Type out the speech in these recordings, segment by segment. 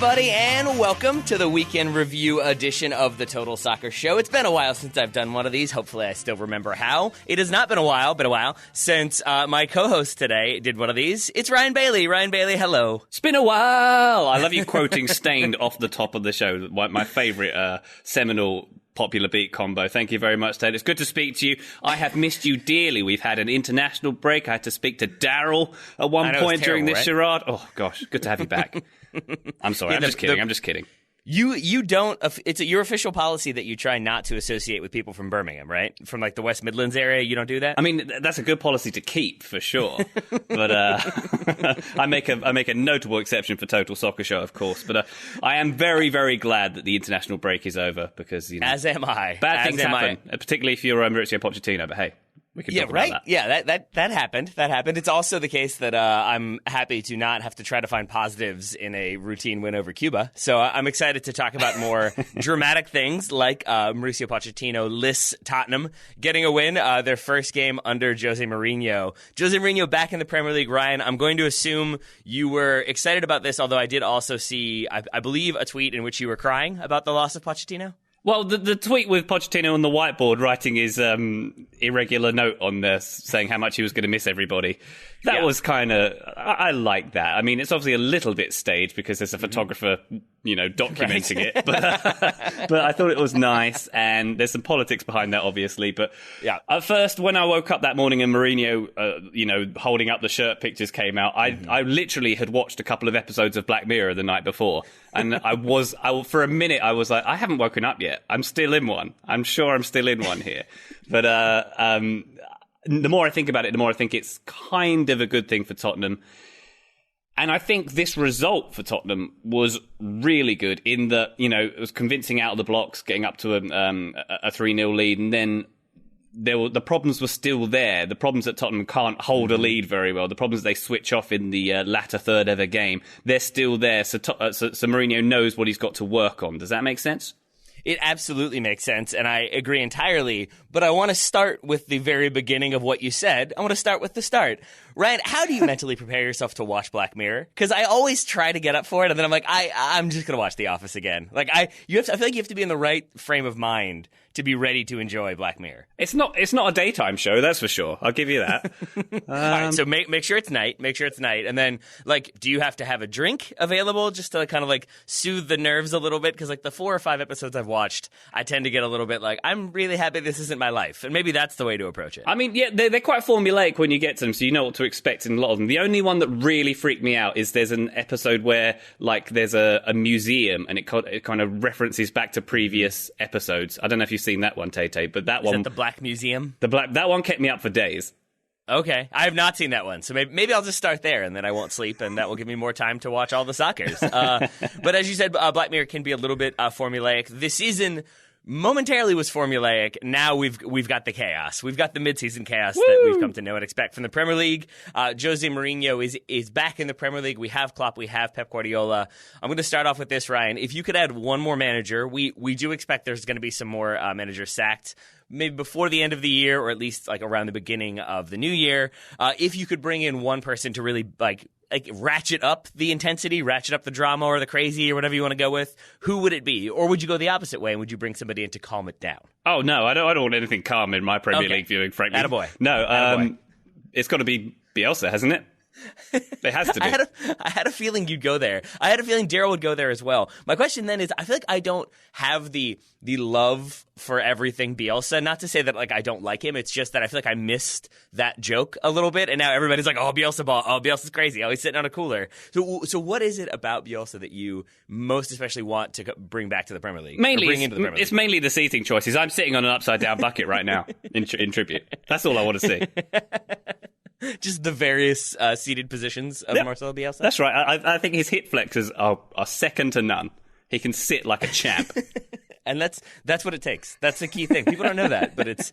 everybody, and welcome to the weekend review edition of the Total Soccer Show. It's been a while since I've done one of these. Hopefully I still remember how. It has not been a while since my co-host today did one of these. It's Ryan Bailey. Ryan Bailey, hello. It's been a while. I love you quoting Stained off the top of the show. My favourite seminal popular beat combo. Thank you very much, Ted. It's good to speak to you. I have missed you dearly. We've had an international break. I had to speak to Daryl at one point during this charade. Oh, gosh. Good to have you back. I'm sorry. I'm just kidding. You don't. It's your official policy that you try not to associate with people from Birmingham, right? From like the West Midlands area. You don't do that. I mean, that's a good policy to keep for sure. But I make a notable exception for Total Soccer Show, of course. But I am very, very glad that the international break is over because as am I. Bad things happen, particularly if you're Maurizio Pochettino. But hey. We can talk about that. Yeah, that happened. That happened. It's also the case that I'm happy to not have to try to find positives in a routine win over Cuba. So I'm excited to talk about more dramatic things like Mauricio Pochettino lists Tottenham getting a win, their first game under Jose Mourinho. Jose Mourinho back in the Premier League. Ryan, I'm going to assume you were excited about this, although I did also see, I believe, a tweet in which you were crying about the loss of Pochettino. Well, the tweet with Pochettino on the whiteboard writing his irregular note on there saying how much he was going to miss everybody. That was kind of... I like that. I mean, it's obviously a little bit staged because there's a photographer, documenting it. But I thought it was nice, and there's some politics behind that, obviously. But at first, when I woke up that morning and Mourinho, holding up the shirt pictures came out, I literally had watched a couple of episodes of Black Mirror the night before. And for a minute, I was like, I haven't woken up yet. I'm still in one. I'm sure I'm still in one here. But the more I think about it, the more I think it's kind of a good thing for Tottenham. And I think this result for Tottenham was really good in that, it was convincing out of the blocks, getting up to a 3-0 lead. And then the problems were still there. The problems that Tottenham can't hold a lead very well. The problems they switch off in the latter third of a game, they're still there. So Mourinho knows what he's got to work on. Does that make sense? It absolutely makes sense, and I agree entirely. But I want to start with the very beginning of what you said. I want to start with the start. Ryan, how do you mentally prepare yourself to watch Black Mirror? Because I always try to get up for it, and then I'm like, I'm just going to watch The Office again. I feel like you have to be in the right frame of mind to be ready to enjoy Black Mirror. It's not a daytime show, that's for sure. I'll give you that. All right, so make sure it's night. Make sure it's night. And then, do you have to have a drink available just to kind of soothe the nerves a little bit? Because the 4 or 5 episodes I've watched, I tend to get a little bit I'm really happy this isn't my life. And maybe that's the way to approach it. I mean, yeah, they're quite formulaic when you get to them, so you know what to expect in a lot of them. The only one that really freaked me out is there's an episode where there's a museum and it kind of references back to previous episodes. I don't know if you've seen that one, Tay, but that one... Is that the Black Museum? That one kept me up for days. Okay, I have not seen that one, so maybe I'll just start there, and then I won't sleep, and that will give me more time to watch all the soccers. But as you said, Black Mirror can be a little bit formulaic. This season momentarily was formulaic. Now we've got the chaos. We've got the midseason chaos that we've come to know and expect from the Premier League. Jose Mourinho is back in the Premier League. We have Klopp. We have Pep Guardiola. I'm going to start off with this, Ryan. If you could add one more manager, we do expect there's going to be some more managers sacked, maybe before the end of the year, or at least around the beginning of the new year. If you could bring in one person to really ratchet up the intensity, ratchet up the drama or the crazy or whatever you want to go with, who would it be? Or would you go the opposite way and would you bring somebody in to calm it down? Oh, no, I don't want anything calm in my Premier League viewing, frankly. Attaboy. No, Attaboy. It's got to be Bielsa, hasn't it? It has to be. I had a feeling you'd go there. I had a feeling Daryl would go there as well. My question then is, I feel like I don't have the love for everything Bielsa. Not to say that I don't like him. It's just that I feel like I missed that joke a little bit, and now everybody's like, "Oh, Bielsa ball. Oh, Bielsa's crazy. Oh, he's sitting on a cooler." So what is it about Bielsa that you most especially want to bring back to the Premier League? It's mainly the seating choices. I'm sitting on an upside down bucket right now in tribute. That's all I want to see. Just the various seated positions of Marcelo Bielsa? That's right. I think his hip flexors are second to none. He can sit like a champ. And that's what it takes. That's the key thing. People don't know that, but it's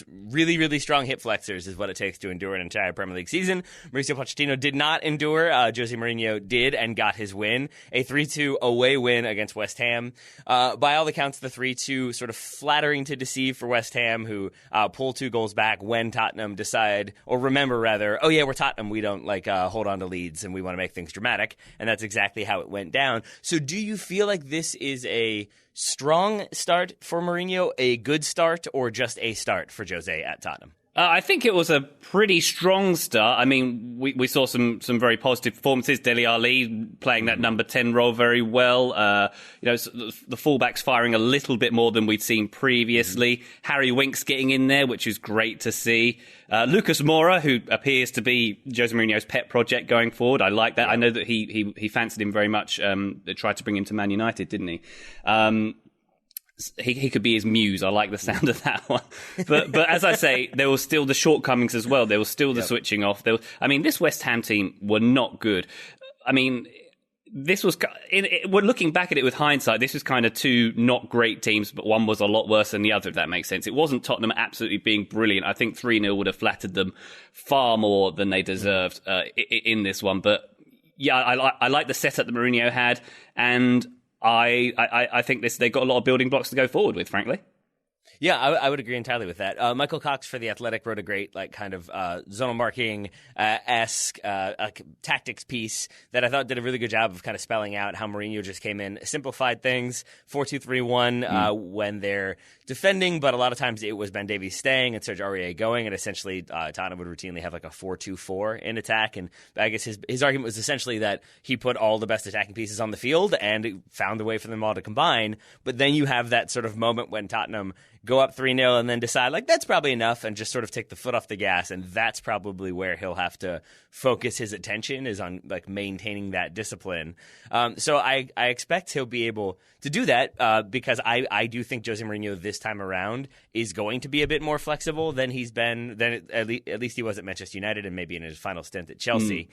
really, really strong hip flexors is what it takes to endure an entire Premier League season. Mauricio Pochettino did not endure. Jose Mourinho did and got his win. A 3-2 away win against West Ham. By all accounts, the 3-2 sort of flattering to deceive for West Ham, who pull 2 goals back when Tottenham decide, or remember rather, oh yeah, we're Tottenham. We don't hold on to leads and we want to make things dramatic. And that's exactly how it went down. So do you feel like this is a strong start for Mourinho, a good start, or just a start for Jose at Tottenham? I think it was a pretty strong start. I mean, we saw some very positive performances. Dele Alli playing that number 10 role very well. The fullbacks firing a little bit more than we'd seen previously. Harry Winks getting in there, which is great to see. Lucas Moura, who appears to be Jose Mourinho's pet project going forward. I like that. Yeah. I know that he fancied him very much. They tried to bring him to Man United, didn't he? He could be his muse. I like the sound of that one. But as I say, there was still the shortcomings as well. There was still the switching off. This West Ham team were not good. I mean, this was... We're looking back at it with hindsight. This was kind of 2 not great teams, but one was a lot worse than the other, if that makes sense. It wasn't Tottenham absolutely being brilliant. I think 3-0 would have flattered them far more than they deserved in this one. But yeah, I like the setup that Mourinho had, and I think they've got a lot of building blocks to go forward with, frankly. Yeah, I would agree entirely with that. Michael Cox for The Athletic wrote a great zonal marking esque tactics piece that I thought did a really good job of kind of spelling out how Mourinho just came in, simplified things, 4-2-3-1 when they're defending, but a lot of times it was Ben Davies staying and Serge Aurier going, and essentially Tottenham would routinely have like a 4-2-4 in attack. And I guess his argument was essentially that he put all the best attacking pieces on the field and found a way for them all to combine. But then you have that sort of moment when Tottenham go up 3-0 and then decide, that's probably enough, and just sort of take the foot off the gas, and that's probably where he'll have to focus his attention, is on maintaining that discipline. So I expect he'll be able to do that because I do think Jose Mourinho this time around is going to be a bit more flexible than he's been, at least he was at Manchester United and maybe in his final stint at Chelsea.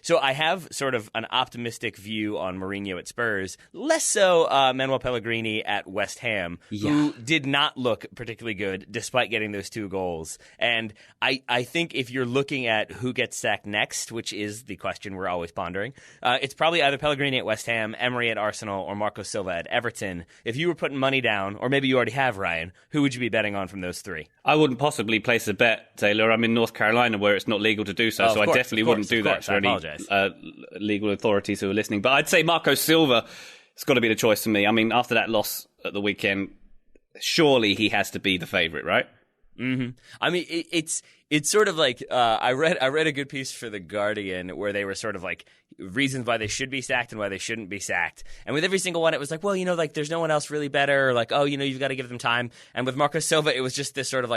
So I have sort of an optimistic view on Mourinho at Spurs, less so Manuel Pellegrini at West Ham, who did not look particularly good despite getting those 2 goals. And I think if you're looking at who gets sacked next, which is the question we're always pondering, it's probably either Pellegrini at West Ham, Emery at Arsenal, or Marco Silva at Everton. If you were putting money down, or maybe you already have, Ryan, who would you be betting on from those 3? I wouldn't possibly place a bet, Taylor. I'm in North Carolina where it's not legal to do so, so I definitely wouldn't do that for any legal authorities who are listening. But I'd say Marco Silva has got to be the choice for me. I mean, after that loss at the weekend, surely he has to be the favourite, right? Mm-hmm. I mean, it's sort of like I read a good piece for The Guardian where they were sort of reasons why they should be sacked and why they shouldn't be sacked. And with every single one, it was there's no one else really better. Or you've got to give them time. And with Marco Silva, it was just this sort of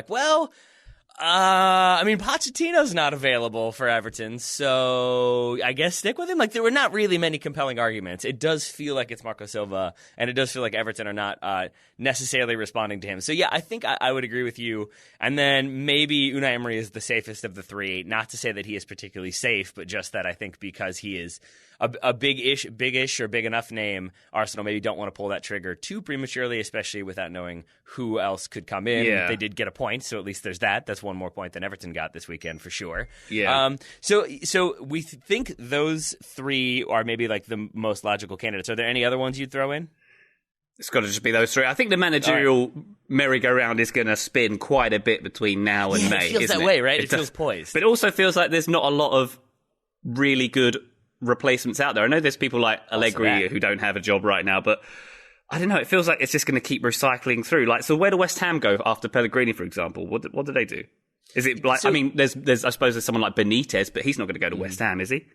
Pochettino's not available for Everton, so I guess stick with him. There were not really many compelling arguments. It does feel like it's Marco Silva, and it does feel like Everton are not necessarily responding to him. So, yeah, I think I would agree with you. And then maybe Unai Emery is the safest of the 3. Not to say that he is particularly safe, but just that I think because he is a big-ish or big enough name, Arsenal maybe don't want to pull that trigger too prematurely, especially without knowing who else could come in. Yeah. They did get a point, so at least there's that. That's one more point than Everton got this weekend for sure. Yeah. So we think those 3 are maybe the most logical candidates. Are there any other ones you'd throw in? It's got to just be those 3. I think the managerial merry-go-round is going to spin quite a bit between now and May. It feels that way, right? It feels poised. But it also feels like there's not a lot of really good replacements out there. I know there's people like Allegri who don't have a job right now, but I don't know. It feels like it's just going to keep recycling through. So where do West Ham go after Pellegrini, for example? What do they do? Is it there's I suppose there's someone like Benitez, but he's not going to go to West Ham, is he?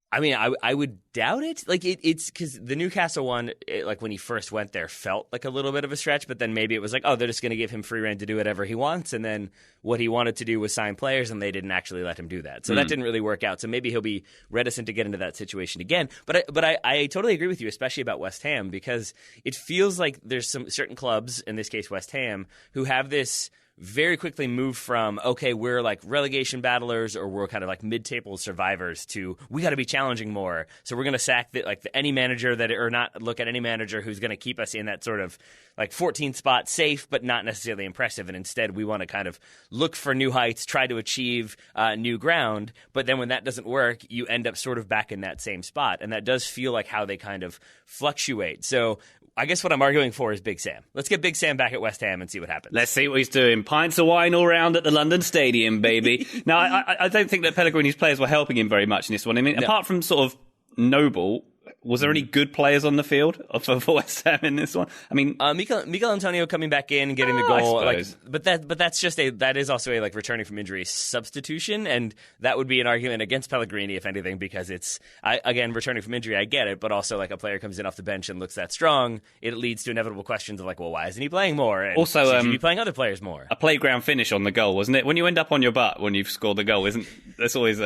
I mean, I would doubt it. It's because the Newcastle one, when he first went there, felt like a little bit of a stretch. But then maybe it was they're just going to give him free rein to do whatever he wants. And then what he wanted to do was sign players, and they didn't actually let him do that. So that didn't really work out. So maybe he'll be reticent to get into that situation again. But I totally agree with you, especially about West Ham, because it feels like there's some certain clubs, in this case West Ham, who have this very quickly moved from, okay, we're like relegation battlers or we're kind of like mid-table survivors to we got to be challenging more. So we're going to sack any manager or not look at any manager who's going to keep us in that sort of like 14th spot, safe but not necessarily impressive. And instead we want to kind of look for new heights, try to achieve new ground. But then when that doesn't work, you end up sort of back in that same spot. And that does feel like how they kind of fluctuate. So I guess what I'm arguing for is Big Sam. Let's get Big Sam back at West Ham and see what happens. Let's see what he's doing. Pints of wine all round at the London Stadium, baby. Now, I don't think that Pellegrini's players were helping him very much in this one. I mean, apart from sort of Noble, was there any good players on the field for West Ham in this one? I mean, Mikel Antonio coming back in and getting the goal, but that's that is also a like returning from injury substitution, and that would be an argument against Pellegrini if anything, because it's again returning from injury. I get it, but also like a player comes in off the bench and looks that strong, it leads to inevitable questions of like, well, why isn't he playing more? And also, should he be playing other players more? A playground finish on the goal, wasn't it? When you end up on your butt when you've scored the goal, that's always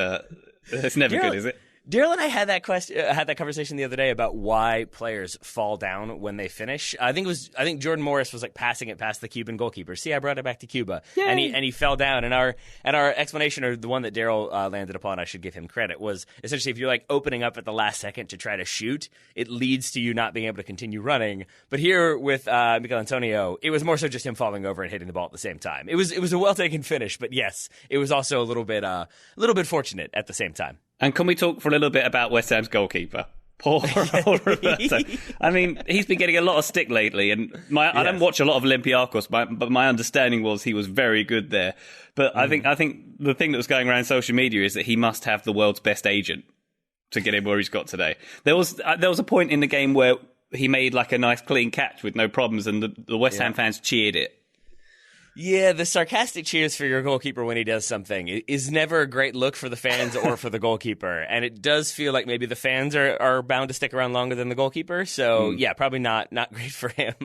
it's never good, is it? Daryl and I had that conversation the other day about why players fall down when they finish. I think Jordan Morris was like passing it past the Cuban goalkeeper. See, I brought it back to Cuba, and he fell down. And our explanation, or the one that Daryl landed upon, I should give him credit, was essentially if you're like opening up at the last second to try to shoot, it leads to you not being able to continue running. But here with Mikel Antonio, it was more so just him falling over and hitting the ball at the same time. It was a well taken finish, but yes, it was also a little bit fortunate at the same time. And can we talk for a little bit about West Ham's goalkeeper? Poor Roberto. I mean, he's been getting a lot of stick lately, and I don't watch a lot of Olympiacos, but my understanding was he was very good there. But I think the thing that was going around social media is that he must have the world's best agent to get him where he's got today. There was a point in the game where he made like a nice clean catch with no problems, and the West Ham fans cheered it. Yeah, the sarcastic cheers for your goalkeeper when he does something is never a great look for the fans or for the goalkeeper. And it does feel like maybe the fans are bound to stick around longer than the goalkeeper. So, yeah, probably not great for him.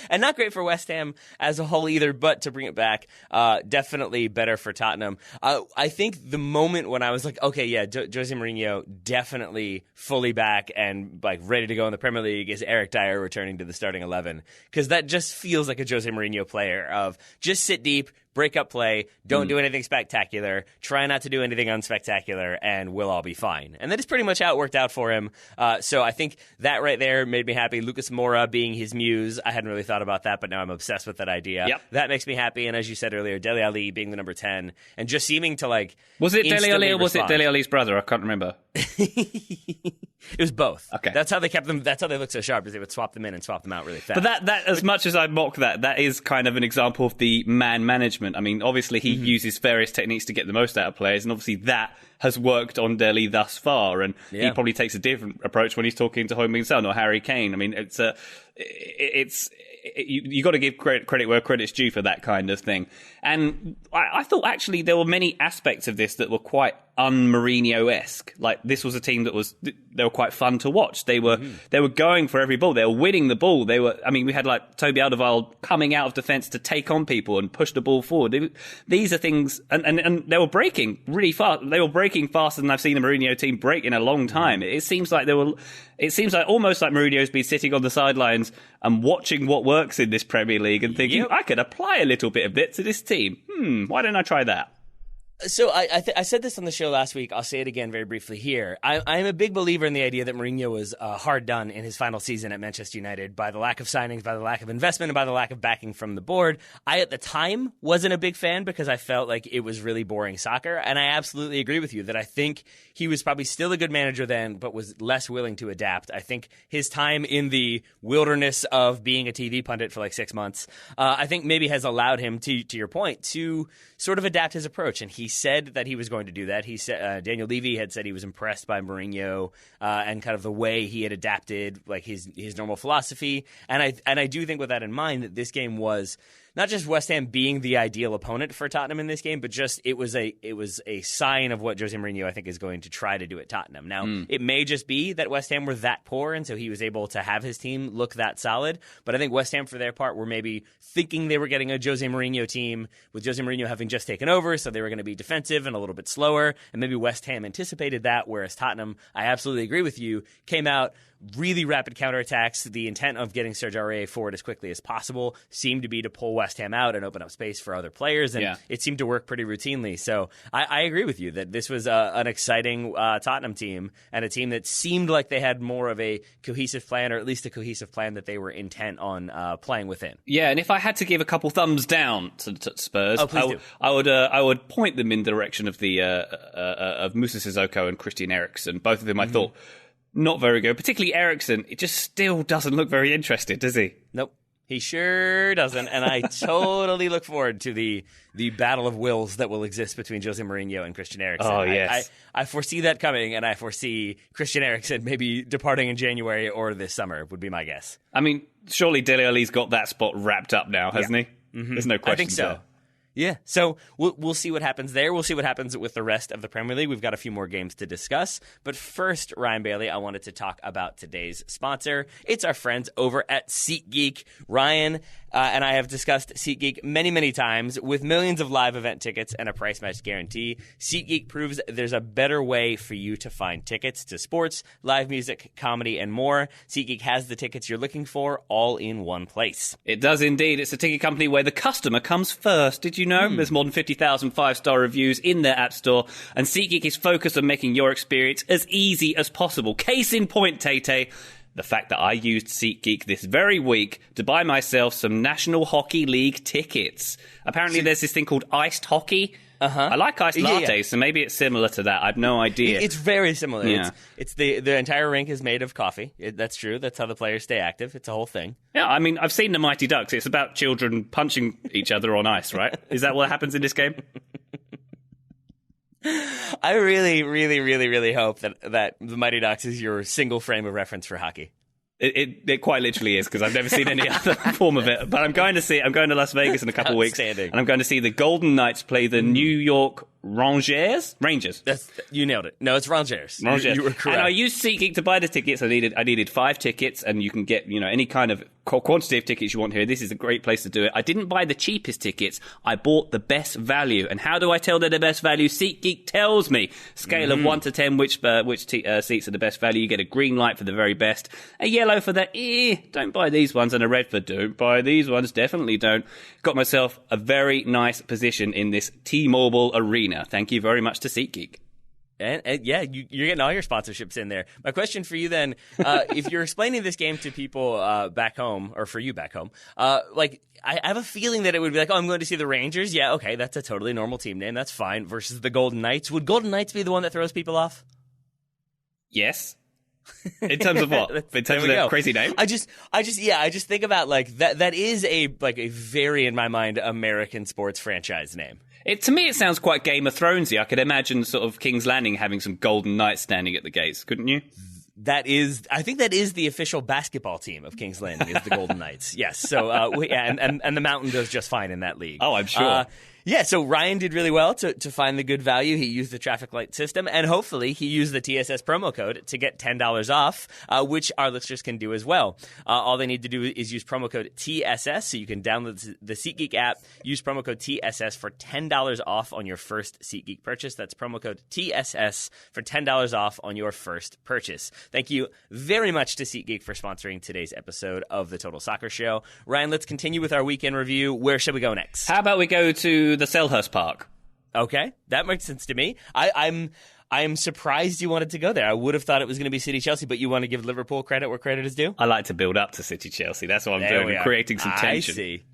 And not great for West Ham as a whole either, but to bring it back, definitely better for Tottenham. I think the moment when I was like, okay, yeah, Jose Mourinho definitely fully back and like ready to go in the Premier League is Eric Dyer returning to the starting 11. Because that just feels like a Jose Mourinho player of just sit deep, break up play, don't do anything spectacular, try not to do anything unspectacular, and we'll all be fine. And that is pretty much how it worked out for him. So I think that right there made me happy. Lucas Moura being his muse, I hadn't really thought about that, but now I'm obsessed with that idea. Yep. That makes me happy. And as you said earlier, Dele Alli being the number 10 and just seeming to like Was it Dele Alli or was it Dele Alli's brother? I can't remember. It was both. Okay. That's how they kept them. That's how they looked so sharp, is they would swap them in and swap them out really fast. But that as much as I mock that is kind of an example of the man management. I mean, obviously he uses various techniques to get the most out of players, and obviously that has worked on Dele thus far. And he probably takes a different approach when he's talking to Heung-min Son or Harry Kane. I mean, you got to give credit where credit's due for that kind of thing. And I thought actually there were many aspects of this that were quite un-Mourinho-esque. Like this was a team they were quite fun to watch. They were going for every ball. They were winning the ball. We had like Toby Alderweireld coming out of defence to take on people and push the ball forward. These are things, and they were breaking really fast. They were breaking faster than I've seen a Mourinho team break in a long time. It seems like almost like Mourinho's been sitting on the sidelines and watching what works in this Premier League and thinking, I could apply a little bit of it to this team. Why don't I try that? So I said this on the show last week. I'll say it again very briefly here. I'm a big believer in the idea that Mourinho was hard done in his final season at Manchester United by the lack of signings, by the lack of investment, and by the lack of backing from the board. I, at the time, wasn't a big fan because I felt like it was really boring soccer. And I absolutely agree with you that I think he was probably still a good manager then, but was less willing to adapt. I think his time in the wilderness of being a TV pundit for like 6 months, I think maybe has allowed him, to your point, to sort of adapt his approach. And he said that he was going to do that. He said Daniel Levy had said he was impressed by Mourinho and kind of the way he had adapted, like his normal philosophy. And I do think with that in mind that this game was not just West Ham being the ideal opponent for Tottenham in this game, but just it was a sign of what Jose Mourinho, I think, is going to try to do at Tottenham. Now, it may just be that West Ham were that poor, and so he was able to have his team look that solid. But I think West Ham, for their part, were maybe thinking they were getting a Jose Mourinho team with Jose Mourinho having just taken over, so they were going to be defensive and a little bit slower. And maybe West Ham anticipated that, whereas Tottenham, I absolutely agree with you, came out really rapid counterattacks. The intent of getting Serge Aurier forward as quickly as possible seemed to be to pull West Ham out and open up space for other players, and it seemed to work pretty routinely. So I agree with you that this was an exciting Tottenham team, and a team that seemed like they had more of a cohesive plan, or at least a cohesive plan that they were intent on playing within. Yeah, and if I had to give a couple thumbs down to Spurs, I would point them in the direction of the of Moussa Sissoko and Christian Eriksen. Both of them, I thought, not very good. Particularly Eriksen, it just still doesn't look very interested, does he? Nope. He sure doesn't, and I totally look forward to the battle of wills that will exist between Jose Mourinho and Christian Eriksen. Oh, yes. I foresee that coming, and I foresee Christian Eriksen maybe departing in January or this summer, would be my guess. I mean, surely Dele Alli's got that spot wrapped up now, hasn't he? Mm-hmm. There's no question. I think so. There. Yeah, so we'll see what happens there. We'll see what happens with the rest of the Premier League. We've got a few more games to discuss. But first, Ryan Bailey, I wanted to talk about today's sponsor. It's our friends over at SeatGeek. Ryan and I have discussed SeatGeek many, many times. With millions of live event tickets and a price match guarantee, SeatGeek proves there's a better way for you to find tickets to sports, live music, comedy, and more. SeatGeek has the tickets you're looking for all in one place. It does indeed. It's a ticket company where the customer comes first. Did you know? There's more than 50,000 five-star reviews in their app store, and SeatGeek is focused on making your experience as easy as possible. Case in point, Tay-Tay, the fact that I used SeatGeek this very week to buy myself some National Hockey League tickets. Apparently there's this thing called iced hockey. I like iced lattes, so maybe it's similar to that. I have no idea. It's very similar. Yeah. It's the entire rink is made of coffee. That's true. That's how the players stay active. It's a whole thing. Yeah, I mean, I've seen the Mighty Ducks. It's about children punching each other on ice, right? Is that what happens in this game? I really, really, really, really hope that the Mighty Ducks is your single frame of reference for hockey. It quite literally is, because I've never seen any other form of it. But I'm going to see it. I'm going to Las Vegas in a couple of weeks, and I'm going to see the Golden Knights play the New York Rangers. You nailed it. No, it's Rangers. You were correct. And I used SeatGeek to buy the tickets. I needed 5 tickets, and you can get any kind of quantity of tickets you want here. This is a great place to do it. I didn't buy the cheapest tickets. I bought the best value. And how do I tell they're the best value? SeatGeek tells me. Scale of 1 to 10, which seats are the best value. You get a green light for the very best, a yellow for the don't buy these ones, and a red for don't buy these ones, definitely don't. Got myself a very nice position in this T-Mobile arena. Thank you very much to SeatGeek. And you're getting all your sponsorships in there. My question for you then, if you're explaining this game to people back home, or for you back home, I have a feeling that it would be like, oh, I'm going to see the Rangers. Yeah, okay, that's a totally normal team name. That's fine. Versus the Golden Knights. Would Golden Knights be the one that throws people off? Yes. In terms of what? In terms of that crazy name? I just think about that is a very, in my mind, American sports franchise name. To me, it sounds quite Game of Thronesy. I could imagine sort of King's Landing having some golden knights standing at the gates, couldn't you? I think that is the official basketball team of King's Landing, is the Golden Knights. Yes. So, and the Mountain does just fine in that league. Oh, I'm sure. So Ryan did really well to find the good value. He used the traffic light system, and hopefully he used the TSS promo code to get $10 off, which our listeners can do as well. All they need to do is use promo code TSS, so you can download the SeatGeek app, use promo code TSS for $10 off on your first SeatGeek purchase. That's promo code TSS for $10 off on your first purchase. Thank you very much to SeatGeek for sponsoring today's episode of the Total Soccer Show. Ryan, let's continue with our weekend review. Where should we go next? How about we go to the Selhurst Park? Okay, that makes sense to me. I'm surprised you wanted to go there. I would have thought it was going to be City Chelsea, but you want to give Liverpool credit where credit is due? I like to build up to City Chelsea. That's what I'm doing. I'm creating some tension. I see.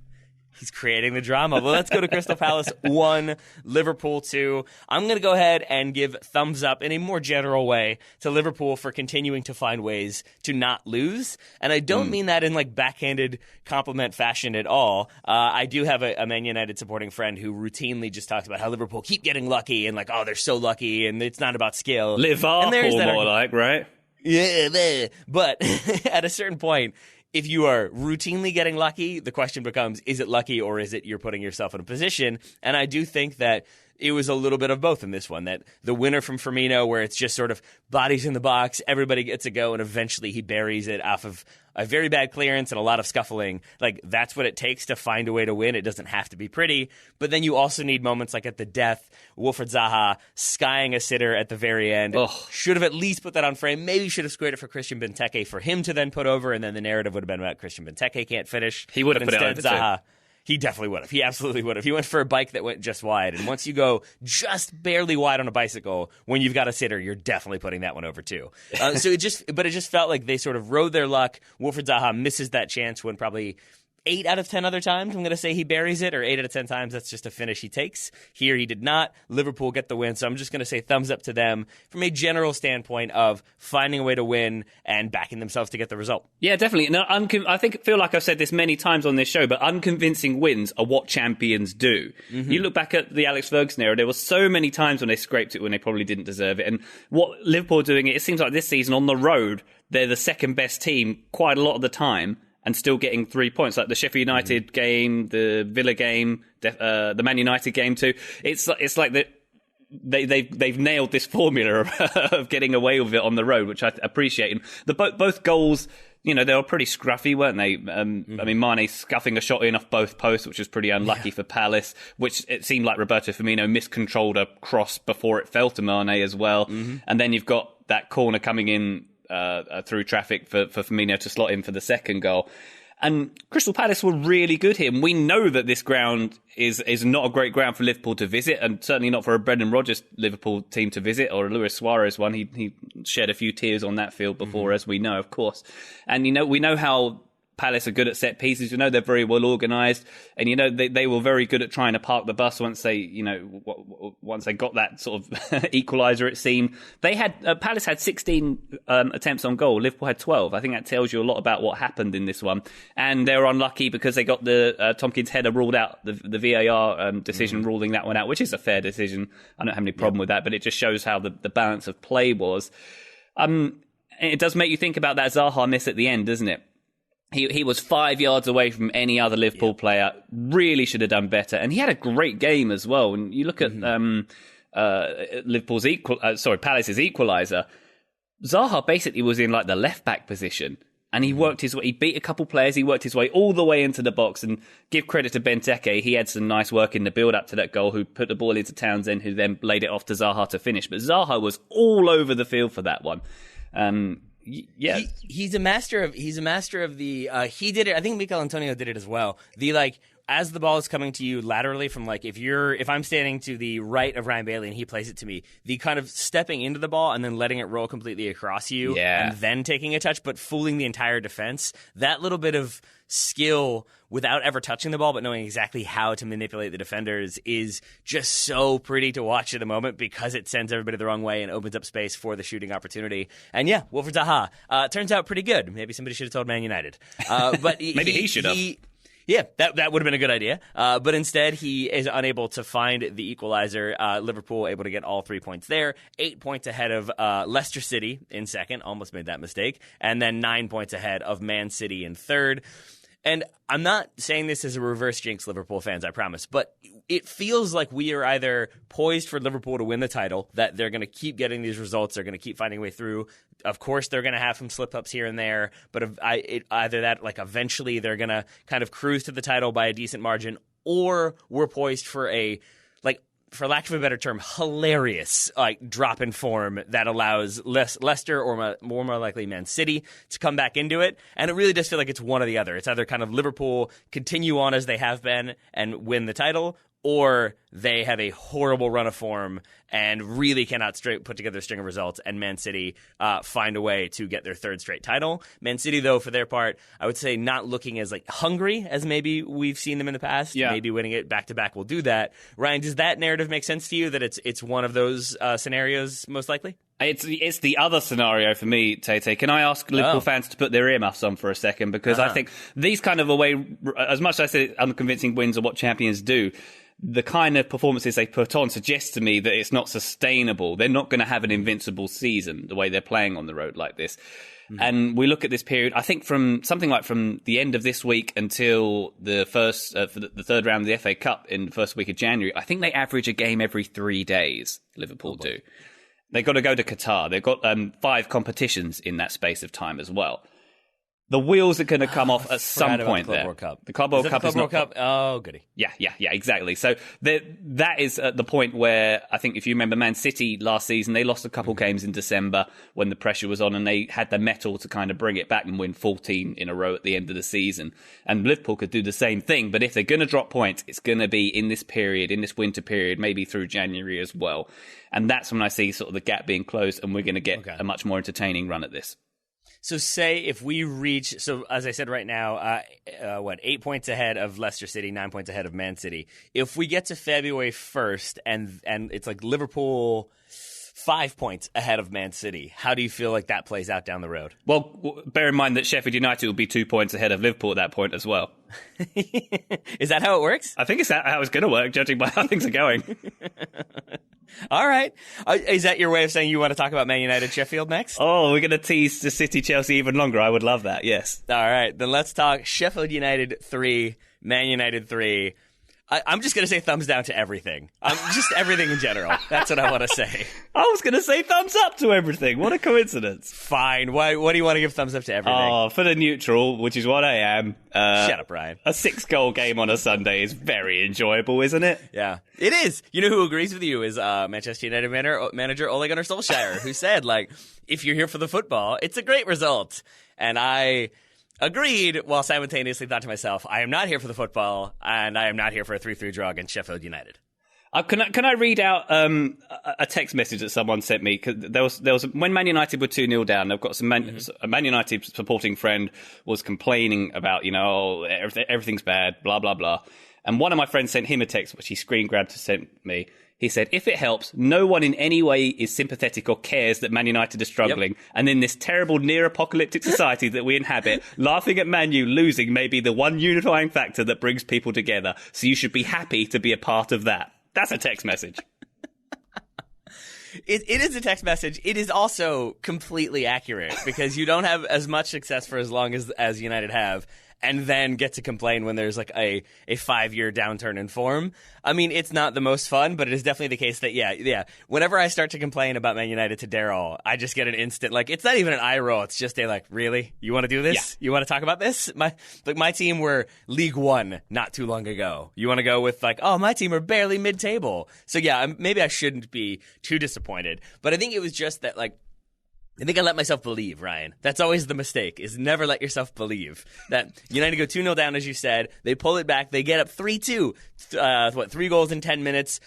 He's creating the drama. Well, let's go to Crystal Palace 1, Liverpool 2. I'm going to go ahead and give thumbs up in a more general way to Liverpool for continuing to find ways to not lose. And I don't mean that in backhanded compliment fashion at all. I do have a Man United supporting friend who routinely just talks about how Liverpool keep getting lucky and they're so lucky and it's not about skill. Liverpool more like, right? Yeah, but at a certain point, if you are routinely getting lucky, the question becomes, is it lucky or is it you're putting yourself in a position? And I do think that it was a little bit of both in this one. That the winner from Firmino, where it's just sort of bodies in the box, everybody gets a go, and eventually he buries it off of a very bad clearance and a lot of scuffling. Like, that's what it takes to find a way to win. It doesn't have to be pretty. But then you also need moments like at the death, Wilfried Zaha skying a sitter at the very end. Ugh. Should have at least put that on frame. Maybe should have squared it for Christian Benteke for him to then put over, and then the narrative would have been about Christian Benteke can't finish. He would have put it over Zaha, he definitely would have. He absolutely would have. He went for a bike that went just wide. And once you go just barely wide on a bicycle, when you've got a sitter, you're definitely putting that one over too. So it just felt like they sort of rode their luck. Wilfried Zaha misses that chance when probably 8 out of 10 other times, I'm going to say he buries it, or 8 out of 10 times, that's just a finish he takes. Here he did not. Liverpool get the win, so I'm just going to say thumbs up to them from a general standpoint of finding a way to win and backing themselves to get the result. Yeah, definitely. No, I feel like I've said this many times on this show, but unconvincing wins are what champions do. Mm-hmm. You look back at the Alex Ferguson era, there were so many times when they scraped it when they probably didn't deserve it. And what Liverpool are doing, it seems like this season on the road, they're the second best team quite a lot of the time, and still getting 3 points, like the Sheffield United game, the Villa game, the Man United game too. It's like they've nailed this formula of getting away with it on the road, which I appreciate. And both goals, they were pretty scruffy, weren't they? I mean, Mane scuffing a shot in off both posts, which was pretty unlucky for Palace, which it seemed like Roberto Firmino miscontrolled a cross before it fell to Mane as well. Mm-hmm. And then you've got that corner coming in through traffic for Firmino to slot in for the second goal. And Crystal Palace were really good here. And we know that this ground is not a great ground for Liverpool to visit, and certainly not for a Brendan Rodgers Liverpool team to visit, or a Luis Suarez one. He shed a few tears on that field before, as we know, of course. And, we know how Palace are good at set pieces. They're very well organised, and they were very good at trying to park the bus once they got that sort of equaliser. It seemed they had Palace had 16 attempts on goal. Liverpool had 12. I think that tells you a lot about what happened in this one. And they were unlucky because they got the Tompkins header ruled out, the VAR decision ruling that one out, which is a fair decision. I don't have any problem with that, but it just shows how the balance of play was. It does make you think about that Zaha miss at the end, doesn't it? He was 5 yards away from any other Liverpool player. Really should have done better, and he had a great game as well. And you look at Palace's equaliser. Zaha basically was in like the left back position, and he worked his way. He beat a couple players. He worked his way all the way into the box. And give credit to Benteke, he had some nice work in the build up to that goal. Who put the ball into Townsend, who then laid it off to Zaha to finish. But Zaha was all over the field for that one. Yeah, he's a master of the. He did it. I think Mikel Antonio did it as well. As the ball is coming to you laterally from if I'm standing to the right of Ryan Bailey and he plays it to me, the kind of stepping into the ball and then letting it roll completely across you, and then taking a touch, but fooling the entire defense. That little bit of skill without ever touching the ball, but knowing exactly how to manipulate the defenders is just so pretty to watch at the moment, because it sends everybody the wrong way and opens up space for the shooting opportunity. And yeah, Wilfried Zaha turns out pretty good. Maybe somebody should have told Man United, but maybe he should have. Yeah, that would have been a good idea. But instead, he is unable to find the equalizer. Liverpool able to get all 3 points there. 8 points ahead of Leicester City in second. Almost made that mistake. And then 9 points ahead of Man City in third. And I'm not saying this as a reverse jinx, Liverpool fans, I promise, but it feels like we are either poised for Liverpool to win the title, that they're going to keep getting these results, they're going to keep finding a way through. Of course, they're going to have some slip-ups here and there, but either that, eventually they're going to kind of cruise to the title by a decent margin, or we're poised for for lack of a better term, hilarious drop in form that allows Leicester or more likely Man City to come back into it. And it really does feel like it's one or the other. It's either kind of Liverpool continue on as they have been and win the title, or they have a horrible run of form and really cannot put together a string of results, and Man City find a way to get their third straight title. Man City, though, for their part, I would say not looking as hungry as maybe we've seen them in the past. Yeah. Maybe winning it back-to-back will do that. Ryan, does that narrative make sense to you, that it's one of those scenarios most likely? It's the other scenario for me, Tete. Can I ask Liverpool fans to put their earmuffs on for a second? Because I think these kind of away, as much as I say unconvincing wins are what champions do, the kind of performances they put on suggests to me that it's not sustainable. They're not going to have an invincible season the way they're playing on the road like this. And we look at this period, I think from the end of this week until the first, for the third round of the FA Cup in the first week of January, I think they average a game every 3 days, Liverpool do. They've got to go to Qatar. They've got 5 competitions in that space of time as well. The wheels are going to come off at some point there. The Club World Cup is not... Oh, goody. Yeah, exactly. So that is at the point where I think if you remember Man City last season, they lost a couple games in December when the pressure was on and they had the mettle to kind of bring it back and win 14 in a row at the end of the season. And Liverpool could do the same thing, but if they're going to drop points, it's going to be in this period, in this winter period, maybe through January as well. And that's when I see sort of the gap being closed and we're going to get a much more entertaining run at this. So say if we reach, so as I said right now, 8 points ahead of Leicester City, 9 points ahead of Man City. If we get to February 1st and it's like Liverpool 5 points ahead of Man City, how do you feel like that plays out down the road? Well, bear in mind that Sheffield United will be 2 points ahead of Liverpool at that point as well. Is that how it works? I think it's how it's going to work, judging by how things are going. All right. Is that your way of saying you want to talk about Man United Sheffield next? Oh, we're going to tease the City Chelsea even longer. I would love that, yes. All right. Then let's talk Sheffield United 3, Man United 3. I'm just going to say thumbs down to everything. Just everything in general. That's what I want to say. I was going to say thumbs up to everything. What a coincidence. Fine. What do you want to give thumbs up to everything? Oh, for the neutral, which is what I am. Shut up, Ryan. A 6-goal game on a Sunday is very enjoyable, isn't it? Yeah, it is. You know who agrees with you is Manchester United manager Ole Gunnar Solskjaer, who said, like, if you're here for the football, it's a great result. And I agreed, while simultaneously thought to myself, I am not here for the football, and I am not here for a 3-3 draw against Sheffield United. Can I read out a text message that someone sent me? Cause there was when Man United were 2-0 down. I've got a Man United supporting friend was complaining about everything's bad, blah blah blah. And one of my friends sent him a text, which he screen grabbed to send me. He said, if it helps, no one in any way is sympathetic or cares that Man United are struggling. Yep. And in this terrible near-apocalyptic society that we inhabit, laughing at Man U losing may be the one unifying factor that brings people together. So you should be happy to be a part of that. That's a text message. It is a text message. It is also completely accurate because you don't have as much success for as long as United have, and then get to complain when there's like a 5-year downturn in form. I mean, it's not the most fun, but it is definitely the case that, yeah. Whenever I start to complain about Man United to Daryl, I just get an instant, like, it's not even an eye roll. It's just a, like, really? You want to do this? Yeah. You want to talk about this? My team were League One not too long ago. You want to go with, like, oh, my team are barely mid-table. So, yeah, maybe I shouldn't be too disappointed. But I think it was just that, like, I think I let myself believe, Ryan. That's always the mistake, is never let yourself believe. That United go 2-0 down, as you said. They pull it back. They get up 3-2. 3 goals in 10 minutes.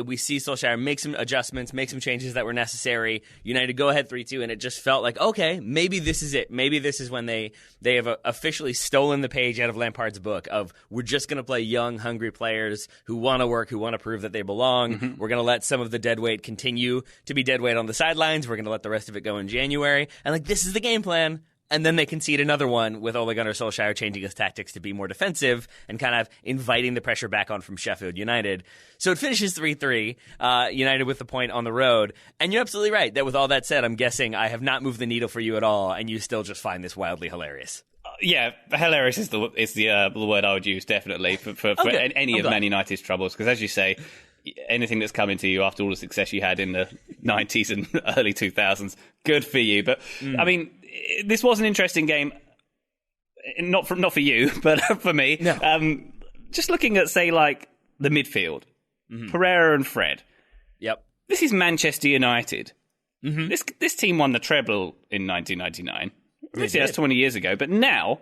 We see Solskjaer make some adjustments, make some changes that were necessary. United go ahead 3-2, and it just felt like, okay, maybe this is it. Maybe this is when they have officially stolen the page out of Lampard's book of, we're just going to play young, hungry players who want to work, who want to prove that they belong. Mm-hmm. We're going to let some of the dead weight continue to be dead weight on the sidelines. We're going to let the rest of it go in January, and like, this is the game plan. And then they concede another one with Ole Gunnar Solskjaer changing his tactics to be more defensive and kind of inviting the pressure back on from Sheffield United. So it finishes 3-3, United with the point on the road. And you're absolutely right that with all that said, I'm guessing I have not moved the needle for you at all, and you still just find this wildly hilarious. Yeah, hilarious is the word I would use, definitely, for any of Man United's troubles. Because as you say, anything that's coming to you after all the success you had in the 90s and early 2000s, good for you. But, I mean, this was an interesting game. Not for you, but for me. No. Just looking at, say, like, the midfield. Mm-hmm. Pereira and Fred. Yep. This is Manchester United. Mm-hmm. This team won the treble in 1999. Obviously, that's 20 years ago. But now,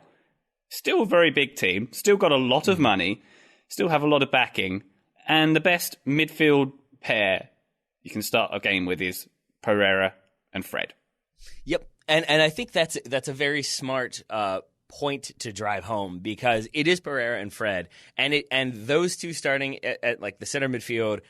still a very big team. Still got a lot of money. Still have a lot of backing. And the best midfield pair you can start a game with is Pereira and Fred. Yep. And I think that's a very smart point to drive home, because it is Pereira and Fred, and those two starting at like the center midfield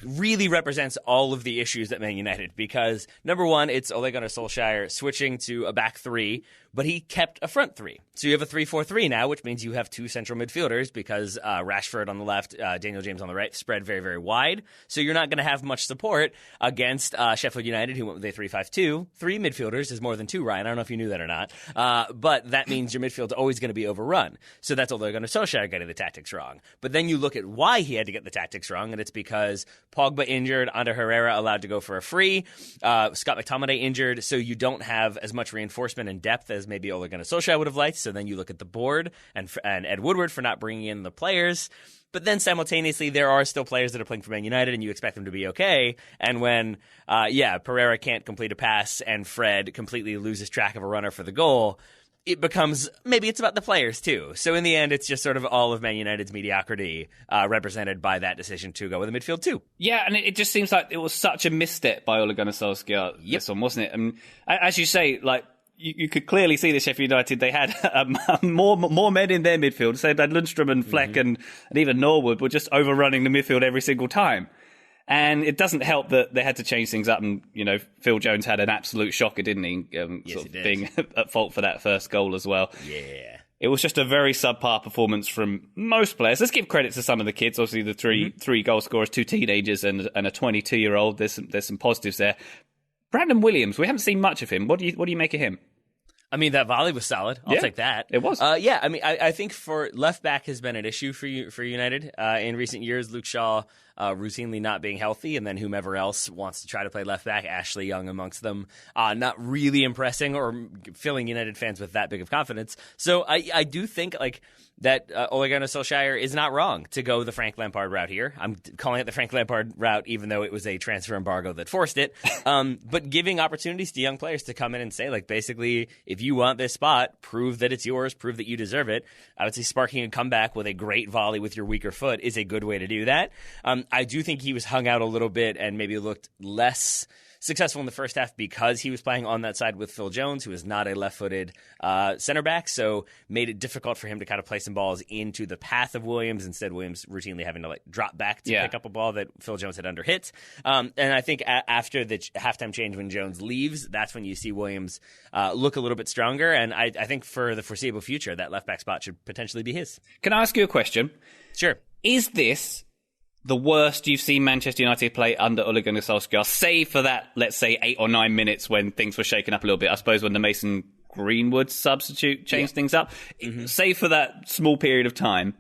really represents all of the issues at Man United because, number one, it's Ole Gunnar Solskjaer switching to a back three, but he kept a front three. So you have a 3-4-3 now, which means you have two central midfielders because Rashford on the left, Daniel James on the right, spread very, very wide. So you're not going to have much support against Sheffield United, who went with a 3-5-2. Three midfielders is more than two, Ryan. I don't know if you knew that or not. But that means your midfield's always going to be overrun. So that's Ole Gunnar Solskjaer getting the tactics wrong. But then you look at why he had to get the tactics wrong, and it's because Pogba injured, Ander Herrera allowed to go for a free, Scott McTominay injured, so you don't have as much reinforcement and depth as maybe Ole Gunnar Solskjaer would have liked. So then you look at the board and Ed Woodward for not bringing in the players. But then simultaneously, there are still players that are playing for Man United, and you expect them to be okay. And when, Pereira can't complete a pass and Fred completely loses track of a runner for the goal, it becomes, maybe it's about the players too. So in the end, it's just sort of all of Man United's mediocrity represented by that decision to go with the midfield too. Yeah, and it just seems like it was such a misstep by Ole Gunnar Solskjaer, this one, wasn't it? And as you say, like, you could clearly see the Sheffield United, they had more men in their midfield. So they had Lundstrom and Fleck and even Norwood were just overrunning the midfield every single time. And it doesn't help that they had to change things up. And, Phil Jones had an absolute shocker, didn't he? Yes, he did. Being at fault for that first goal as well. Yeah. It was just a very subpar performance from most players. Let's give credit to some of the kids. Obviously, the three goal scorers, two teenagers and a 22-year-old. There's some positives there. Brandon Williams, we haven't seen much of him. What do you make of him? I mean, that volley was solid. I'll take that. It was. I think for left back has been an issue for United in recent years. Luke Shaw routinely not being healthy, and then whomever else wants to try to play left back, Ashley Young amongst them, not really impressing or filling United fans with that big of confidence. So I do think that Ole Gunnar Solskjaer is not wrong to go the Frank Lampard route here. I'm calling it the Frank Lampard route, even though it was a transfer embargo that forced it. But giving opportunities to young players to come in and say, basically, if you want this spot, prove that it's yours, prove that you deserve it. I would say sparking a comeback with a great volley with your weaker foot is a good way to do that. I do think he was hung out a little bit and maybe looked less successful in the first half because he was playing on that side with Phil Jones, who is not a left-footed center back, so made it difficult for him to kind of play some balls into the path of Williams. Instead, Williams routinely having to drop back to pick up a ball that Phil Jones had underhit. And I think after the halftime change when Jones leaves, that's when you see Williams look a little bit stronger. And I think for the foreseeable future, that left-back spot should potentially be his. Can I ask you a question? Sure. Is this the worst you've seen Manchester United play under Ole Gunnar Solskjaer, save for that, let's say, 8 or 9 minutes when things were shaken up a little bit? I suppose when the Mason Greenwood substitute changed things up. Save for that small period of time,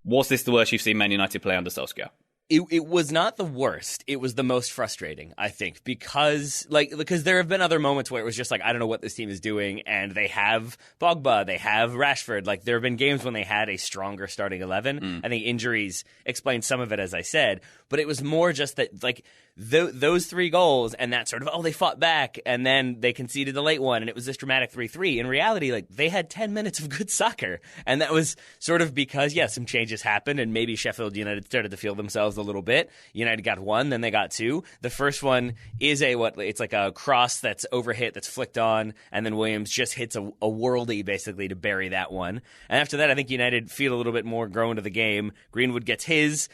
was this the worst you've seen Man United play under Solskjaer? It was not the worst. It was the most frustrating, I think, because there have been other moments where it was just I don't know what this team is doing, and they have Pogba, they have Rashford. There have been games when they had a stronger starting 11. I think injuries explain some of it, as I said, but it was more just that those 3 goals and that sort of, they fought back, and then they conceded the late one, and it was this dramatic 3-3. In reality, they had 10 minutes of good soccer, and that was sort of because, some changes happened, and maybe Sheffield United started to feel themselves a little bit. United got 1, then they got 2. The first one is it's like a cross that's overhit, that's flicked on, and then Williams just hits a worldie, basically, to bury that one. And after that, I think United feel a little bit more grown to the game. Greenwood gets his,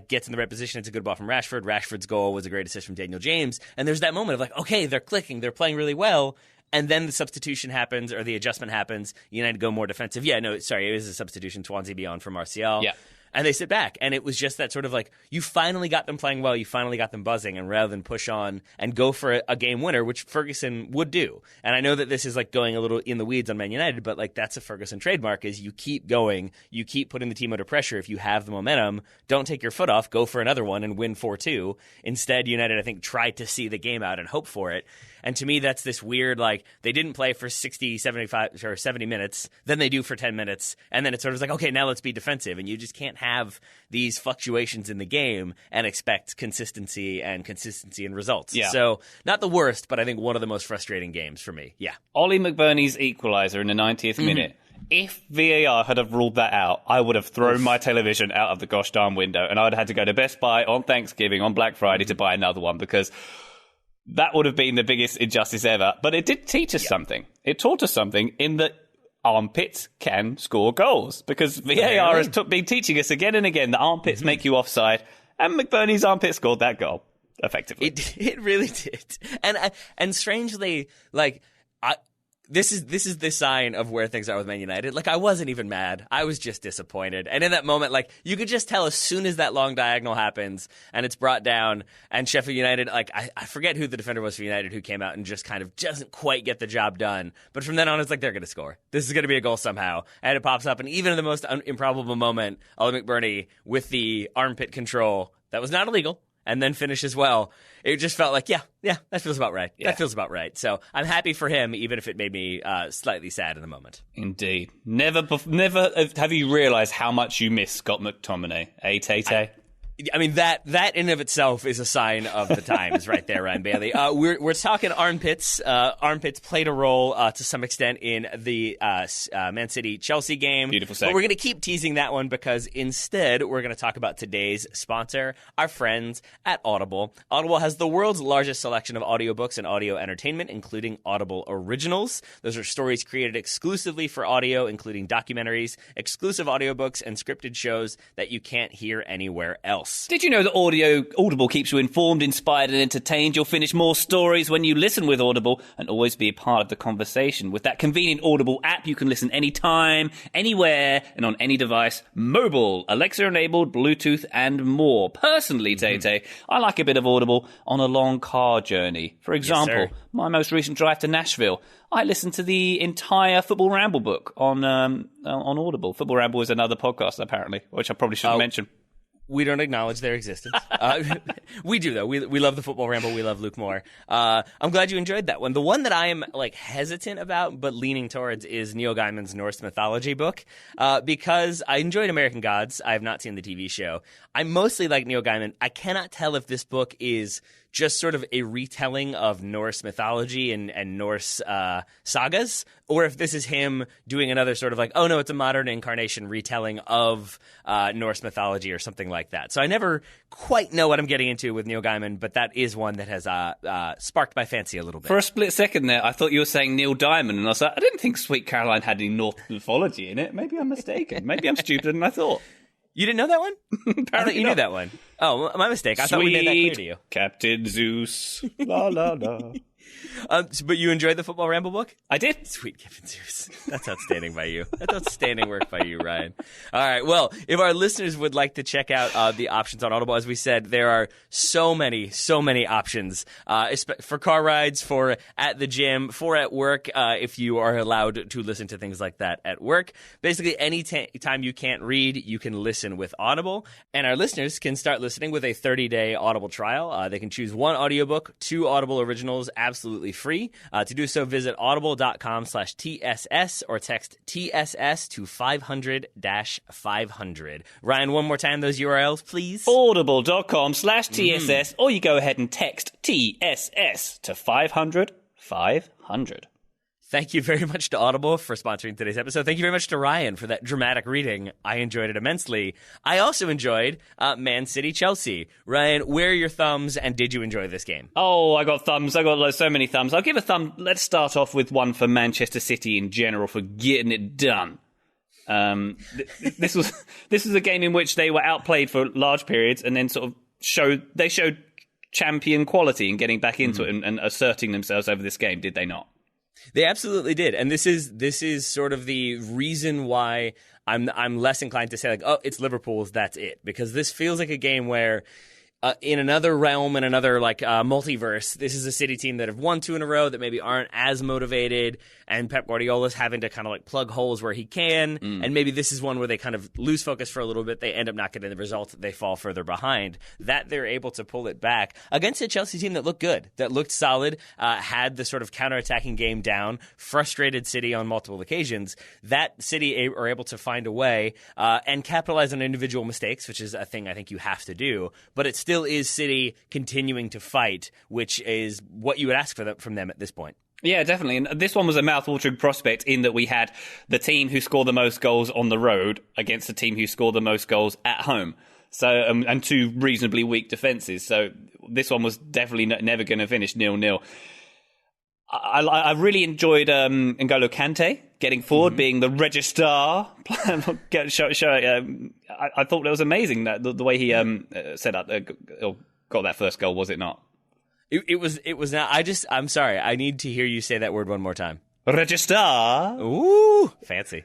gets in the right position. It's a good ball from Rashford. Rashford's goal was a great assist from Daniel James. And there's that moment of okay, they're clicking, they're playing really well. And then the substitution happens, or the adjustment happens. United go more defensive. It was a substitution. Swansea be on for Martial. Yeah. And they sit back. And it was just that sort of you finally got them playing well, you finally got them buzzing, and rather than push on and go for a game winner, which Ferguson would do. And I know that this is going a little in the weeds on Man United, but that's a Ferguson trademark, is you keep going, you keep putting the team under pressure. If you have the momentum, don't take your foot off, go for another one and win 4-2. Instead, United, I think, tried to see the game out and hope for it. And to me, that's this weird, they didn't play for 60, 75, or 70 minutes, then they do for 10 minutes, and then it's sort of okay, now let's be defensive. And you just can't have these fluctuations in the game and expect consistency in results. Yeah. So, not the worst, but I think one of the most frustrating games for me. Yeah. Ollie McBurney's equaliser in the 90th minute. If VAR had have ruled that out, I would have thrown my television out of the gosh darn window, and I would have had to go to Best Buy on Thanksgiving, on Black Friday, to buy another one, because that would have been the biggest injustice ever. But it did teach us something. It taught us something in that armpits can score goals, because VAR has been teaching us again and again that armpits make you offside, And McBurney's armpit scored that goal, effectively. It really did. And strangely, like, this is the sign of where things are with Man United. Like, I wasn't even mad. I was just disappointed. And in that moment, like, you could just tell as soon as that long diagonal happens and it's brought down and Sheffield United, like, I forget who the defender was for United who came out and just kind of doesn't quite get the job done. But from then on, it's like, they're going to score. This is going to be a goal somehow. And it pops up. And even in the most improbable moment, Ollie McBurney with the armpit control, that was not illegal, and then finishes well. It just felt like, yeah, that feels about right. Yeah. That feels about right. So I'm happy for him, even if it made me slightly sad in the moment. Indeed. Never have you realised how much you miss Scott McTominay, Tay? I mean, that in of itself is a sign of the times right there, Ryan Bailey. We're talking armpits. Armpits played a role to some extent in the Man City-Chelsea game. Beautiful segue. But we're going to keep teasing that one because instead we're going to talk about today's sponsor, our friends at Audible. Audible has the world's largest selection of audiobooks and audio entertainment, including Audible Originals. Those are stories created exclusively for audio, including documentaries, exclusive audiobooks, and scripted shows that you can't hear anywhere else. Did you know that Audible keeps you informed, inspired, and entertained? You'll finish more stories when you listen with Audible and always be a part of the conversation. With that convenient Audible app, you can listen anytime, anywhere, and on any device. Mobile, Alexa-enabled, Bluetooth, and more. Personally, Tay, I like a bit of Audible on a long car journey. For example, my most recent drive to Nashville, I listened to the entire Football Ramble book on Audible. Football Ramble is another podcast, apparently, which I probably shouldn't mention. We don't acknowledge their existence. We do, though. We love the Football Ramble. We love Luke Moore. I'm glad you enjoyed that one. The one that I am like hesitant about but leaning towards is Neil Gaiman's Norse mythology book because I enjoyed American Gods. I have not seen the TV show. I mostly like Neil Gaiman. I cannot tell if this book is just sort of a retelling of Norse mythology and Norse sagas, or if this is him doing another sort of like, oh no, it's a modern incarnation retelling of Norse mythology or something like that. So I never quite know what I'm getting into with Neil Gaiman, but that is one that has sparked my fancy a little bit. For a split second there, I thought you were saying Neil Diamond, and I was like, I didn't think Sweet Caroline had any Norse mythology in it. Maybe I'm mistaken. Maybe I'm stupider than I thought. You didn't know that one? I thought you knew that one. Oh, my mistake. I thought we made that clear to you. Captain Zeus. La la la. But you enjoyed the Football Ramble book? I did. Sweet Captain Zeus. That's outstanding by you. That's outstanding work by you, Ryan. All right. Well, if our listeners would like to check out the options on Audible, as we said, there are so many options for car rides, for at the gym, for at work, if you are allowed to listen to things like that at work. Basically, any time you can't read, you can listen with Audible. And our listeners can start listening with a 30-day Audible trial. They can choose one audiobook, 2 Audible originals, absolutely free. To do so, visit audible.com/TSS or text TSS to 500-500. Ryan, one more time, those URLs, please. Audible.com/TSS, or you go ahead and text TSS to 500-500. Thank you very much to Audible for sponsoring today's episode. Thank you very much to Ryan for that dramatic reading. I enjoyed it immensely. I also enjoyed Man City-Chelsea. Ryan, where are your thumbs, and did you enjoy this game? Oh, I got thumbs. I got so many thumbs. I'll give a thumb. Let's start off with one for Manchester City in general for getting it done. This was a game in which they were outplayed for large periods and then sort of showed champion quality in getting back into it and asserting themselves over this game, did they not? They absolutely did, and this is sort of the reason why I'm less inclined to say like, oh, it's Liverpool's, that's it, because this feels like a game where in another realm, in another like multiverse, this is a City team that have won 2 in a row that maybe aren't as motivated, and Pep Guardiola's having to kind of like plug holes where he can, and maybe this is one where they kind of lose focus for a little bit, they end up not getting the result, they fall further behind, that they're able to pull it back against a Chelsea team that looked good, that looked solid, had the sort of counterattacking game down, frustrated City on multiple occasions. That City are able to find a way and capitalize on individual mistakes, which is a thing I think you have to do, but it still is City continuing to fight, which is what you would ask from them at this point. Yeah, definitely. And this one was a mouth-watering prospect in that we had the team who scored the most goals on the road against the team who scored the most goals at home. So, and 2 reasonably weak defences. So this one was definitely never going to finish 0-0. I really enjoyed N'Golo Kante getting forward, being the registrar. I thought that was amazing, that the way he set up, got that first goal, was it not? It was not. I'm sorry. I need to hear you say that word one more time. Registrar. Ooh, fancy.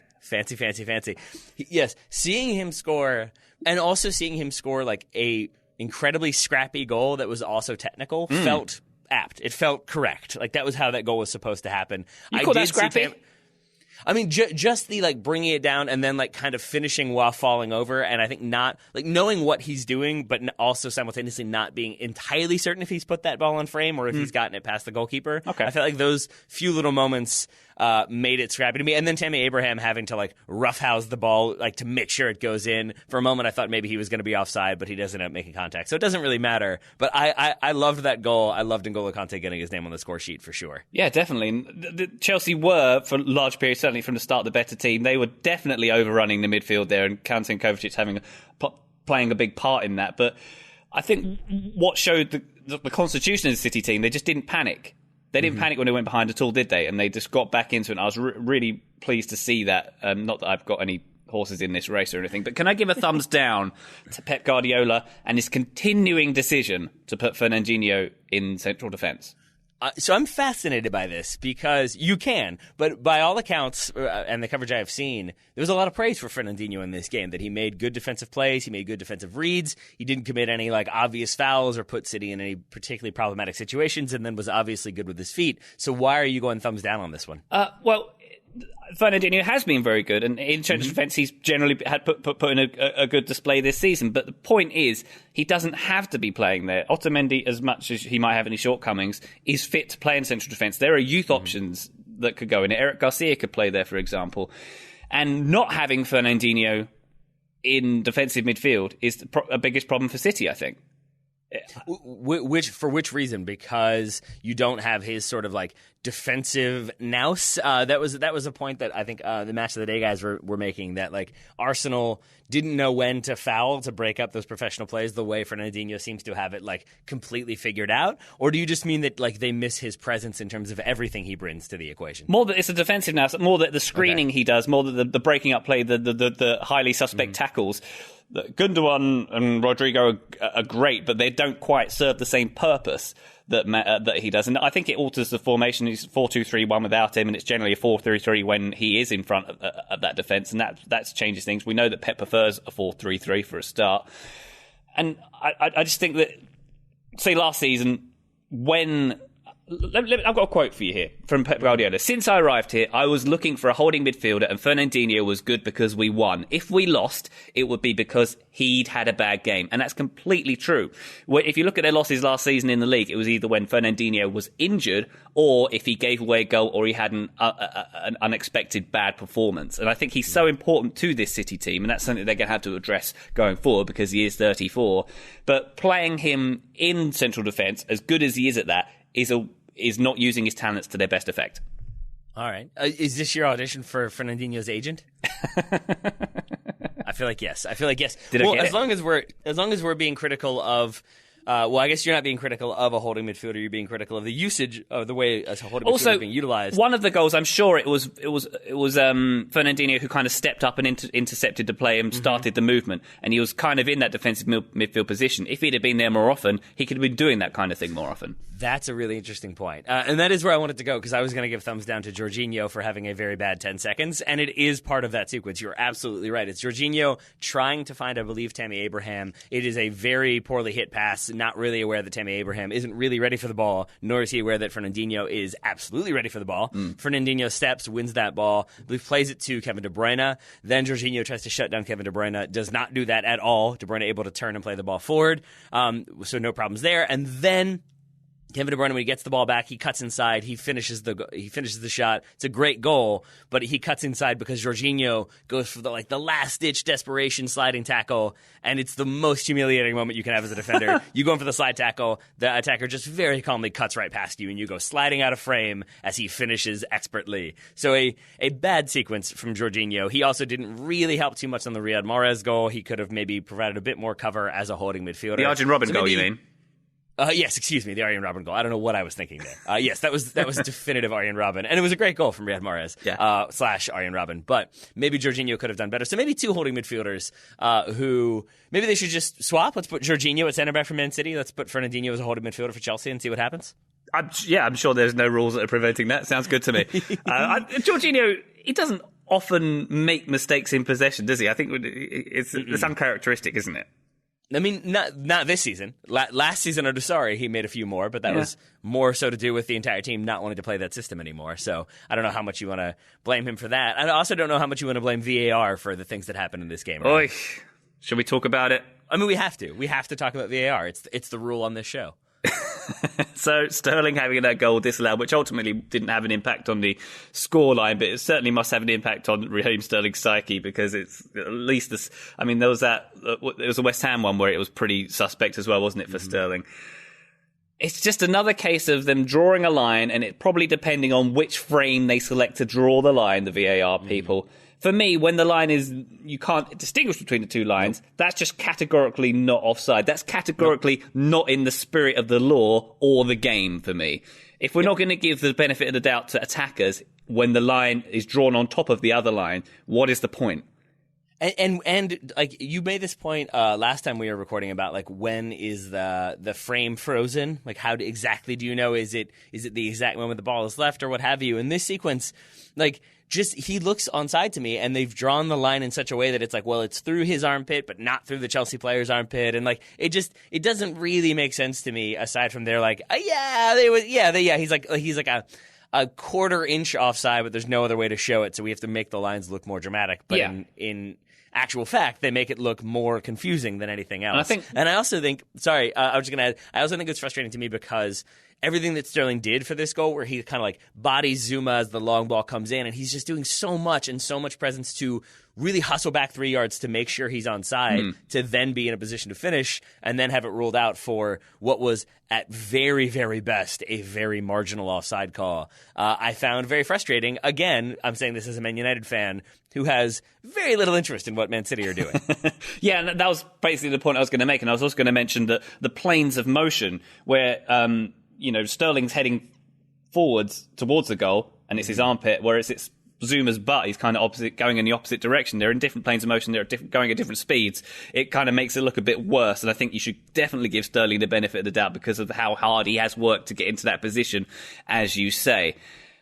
Yes, seeing him score, and also seeing him score like a incredibly scrappy goal that was also technical felt apt. It felt correct. Like that was how that goal was supposed to happen. You call that scrappy? I mean, just the like bringing it down and then like kind of finishing while falling over, and I think not like knowing what he's doing, but also simultaneously not being entirely certain if he's put that ball in frame or if he's gotten it past the goalkeeper. Okay. I felt like those few little moments made it scrappy to me, and then Tammy Abraham having to like roughhouse the ball like to make sure it goes in. For a moment, I thought maybe he was going to be offside, but he doesn't end up making contact, so it doesn't really matter. But I loved that goal. I loved N'Golo Kante getting his name on the score sheet for sure. Yeah, definitely. Chelsea were, for large periods, certainly from the start, the better team. They were definitely overrunning the midfield there, and Kante and Kovacic playing a big part in that. But I think what showed the constitution of the City team, they just didn't panic. They didn't panic when they went behind at all, did they? And they just got back into it. And I was really pleased to see that. Not that I've got any horses in this race or anything, but can I give a thumbs down to Pep Guardiola and his continuing decision to put Fernandinho in central defence? So I'm fascinated by this because you can, but by all accounts and the coverage I have seen, there was a lot of praise for Fernandinho in this game, that he made good defensive plays, he made good defensive reads, he didn't commit any like obvious fouls or put City in any particularly problematic situations, and then was obviously good with his feet. So why are you going thumbs down on this one? Well, Fernandinho has been very good, and in central defence he's generally had put in a good display this season. But the point is, he doesn't have to be playing there. Otamendi, as much as he might have any shortcomings, is fit to play in central defence. There are youth options that could go in. Eric Garcia could play there, for example. And not having Fernandinho in defensive midfield is the biggest problem for City, I think. For which reason? Because you don't have his sort of like defensive nous. That was a point that I think the Match of the Day guys were making, that like Arsenal didn't know when to foul to break up those professional plays the way Fernandinho seems to have it like completely figured out. Or do you just mean that like they miss his presence in terms of everything he brings to the equation? More that it's a defensive nous, more that the screening he does, more that the breaking up play, the highly suspect tackles. Gundogan and Rodrigo are great, but they don't quite serve the same purpose that he does. And I think it alters the formation. It's 4-2-3-1 without him, and it's generally a 4-3-3 when he is in front of that defence, and that changes things. We know that Pep prefers a 4-3-3 for a start. And I just think that, say last season, when... I've got a quote for you here from Pep Guardiola. Since I arrived here, I was looking for a holding midfielder, and Fernandinho was good because we won. If we lost, it would be because he'd had a bad game. And that's completely true. If you look at their losses last season in the league, it was either when Fernandinho was injured or if he gave away a goal or he had an unexpected bad performance. And I think he's so important to this City team, and that's something they're going to have to address going forward because he is 34. But playing him in central defence, as good as he is at that, is not using his talents to their best effect. All right. Is this your audition for Fernandinho's agent? I feel like yes. Did I get as long as we're being critical of I guess you're not being critical of a holding midfielder. You're being critical of the usage of the way a holding midfielder is being utilized. One of the goals, I'm sure it was Fernandinho who kind of stepped up and intercepted the play and started the movement, and he was kind of in that defensive midfield position. If he'd have been there more often, he could have been doing that kind of thing more often. That's a really interesting point. And that is where I wanted to go, because I was going to give thumbs down to Jorginho for having a very bad 10 seconds, and it is part of that sequence. You're absolutely right. It's Jorginho trying to find, I believe, Tammy Abraham. It is a very poorly hit pass, not really aware that Tammy Abraham isn't really ready for the ball, nor is he aware that Fernandinho is absolutely ready for the ball. Fernandinho steps, wins that ball, plays it to Kevin De Bruyne. Then Jorginho tries to shut down Kevin De Bruyne, does not do that at all. De Bruyne able to turn and play the ball forward, so no problems there. And then Kevin De Bruyne, when he gets the ball back, he cuts inside. He finishes the shot. It's a great goal, but he cuts inside because Jorginho goes for the last ditch desperation sliding tackle, and it's the most humiliating moment you can have as a defender. You go in for the slide tackle, the attacker just very calmly cuts right past you, and you go sliding out of frame as he finishes expertly. So a bad sequence from Jorginho. He also didn't really help too much on the Riyad Mahrez goal. He could have maybe provided a bit more cover as a holding midfielder. The Arjen Robben goal, you mean? Yes, excuse me, the Arjen Robben goal. I don't know what I was thinking there. Yes, that was definitive Arjen Robben, and it was a great goal from Riyad Mahrez / Arjen Robben. But maybe Jorginho could have done better. So maybe two holding midfielders who maybe they should just swap. Let's put Jorginho at centre back for Man City. Let's put Fernandinho as a holding midfielder for Chelsea and see what happens. I'm sure there's no rules that are preventing that. Sounds good to me. Jorginho, he doesn't often make mistakes in possession, does he? I think it's uncharacteristic, isn't it? I mean, not this season. Last season under Sarri, he made a few more, but that was more so to do with the entire team not wanting to play that system anymore. So I don't know how much you want to blame him for that. I also don't know how much you want to blame VAR for the things that happened in this game. Right? Oy. Should we talk about it? I mean, we have to. We have to talk about VAR. It's the rule on this show. So Sterling having that goal disallowed, which ultimately didn't have an impact on the scoreline, but it certainly must have an impact on Raheem Sterling's psyche, because it's at least this. I mean, there was a West Ham one where it was pretty suspect as well, wasn't it, for Sterling? It's just another case of them drawing a line, and it probably depending on which frame they select to draw the line, the VAR people. For me, when the line is, you can't distinguish between the two lines, that's just categorically not offside. That's categorically not in the spirit of the law or the game for me. If we're not going to give the benefit of the doubt to attackers when the line is drawn on top of the other line, what is the point? And like you made this point last time we were recording about like when is the frame frozen? Like how exactly do you know? Is it the exact moment the ball is left or what have you? In this sequence, like just he looks onside to me, and they've drawn the line in such a way that it's like, well, it's through his armpit, but not through the Chelsea player's armpit, and like it doesn't really make sense to me. Aside from they're like, he's like a quarter inch offside, but there's no other way to show it, so we have to make the lines look more dramatic. But in actual fact, they make it look more confusing than anything else. And I also think, I was just going to add, I also think it's frustrating to me because everything that Sterling did for this goal, where he kind of like bodies Zuma as the long ball comes in, and he's just doing so much and so much presence to really hustle back 3 yards to make sure he's onside, to then be in a position to finish, and then have it ruled out for what was at very, very best a very marginal offside call. I found very frustrating. Again, I'm saying this as a Man United fan who has very little interest in what Man City are doing. Yeah, and that was basically the point I was going to make, and I was also going to mention the planes of motion where Sterling's heading forwards towards the goal, and it's his armpit, whereas it's Zuma's butt. He's kind of going in the opposite direction. They're in different planes of motion. They're going at different speeds. It kind of makes it look a bit worse, and I think you should definitely give Sterling the benefit of the doubt because of how hard he has worked to get into that position, as you say.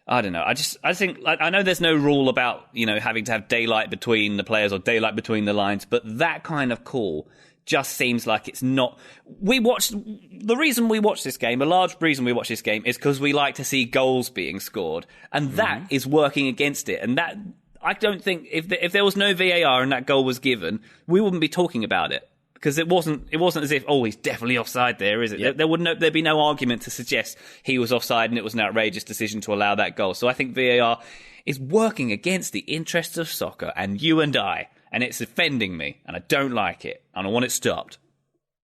I don't know. I think I know there's no rule about having to have daylight between the players or daylight between the lines, but that kind of call just seems like it's not. The reason we watch this game, a large reason we watch this game, is because we like to see goals being scored, and that is working against it. And that, I don't think, if there was no VAR and that goal was given, we wouldn't be talking about it, because it wasn't as if, oh, he's definitely offside there, is it? Yep. There'd be no argument to suggest he was offside and it was an outrageous decision to allow that goal. So I think VAR is working against the interests of soccer and you and I. And it's offending me, and I don't like it, and I want it stopped.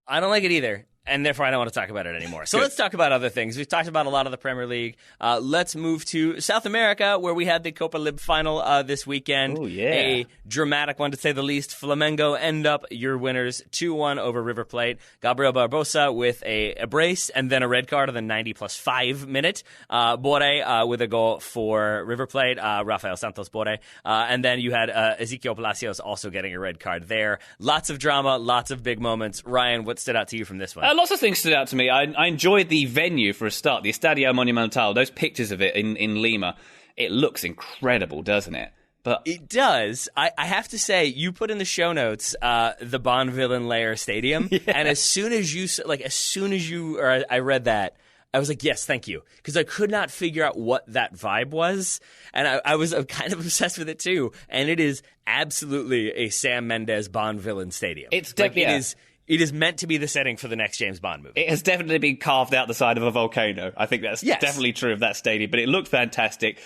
I don't like it either, and therefore I don't want to talk about it anymore. So let's talk about other things. We've talked about a lot of the Premier League. Let's move to South America, where we had the Copa Lib final this weekend. Oh, yeah. A dramatic one, to say the least. Flamengo end up your winners 2-1 over River Plate. Gabriel Barbosa with a brace and then a red card in the 90+5 minute. Borre with a goal for River Plate, Rafael Santos Borre. And then you had Ezequiel Palacios also getting a red card there. Lots of drama, lots of big moments. Ryan, what stood out to you from this one? Lots of things stood out to me. I enjoyed the venue for a start, the Estadio Monumental. Those pictures of it in Lima, it looks incredible, doesn't it? But it does. I have to say, you put in the show notes the Bonvillain Lair Stadium, and as soon as I read that, I was like, yes, thank you, because I could not figure out what that vibe was, and I was kind of obsessed with it too. And it is absolutely a Sam Mendes Bonvillain Stadium. It's definitely It is meant to be the setting for the next James Bond movie. It has definitely been carved out the side of a volcano. I think that's definitely true of that stadium, but it looked fantastic.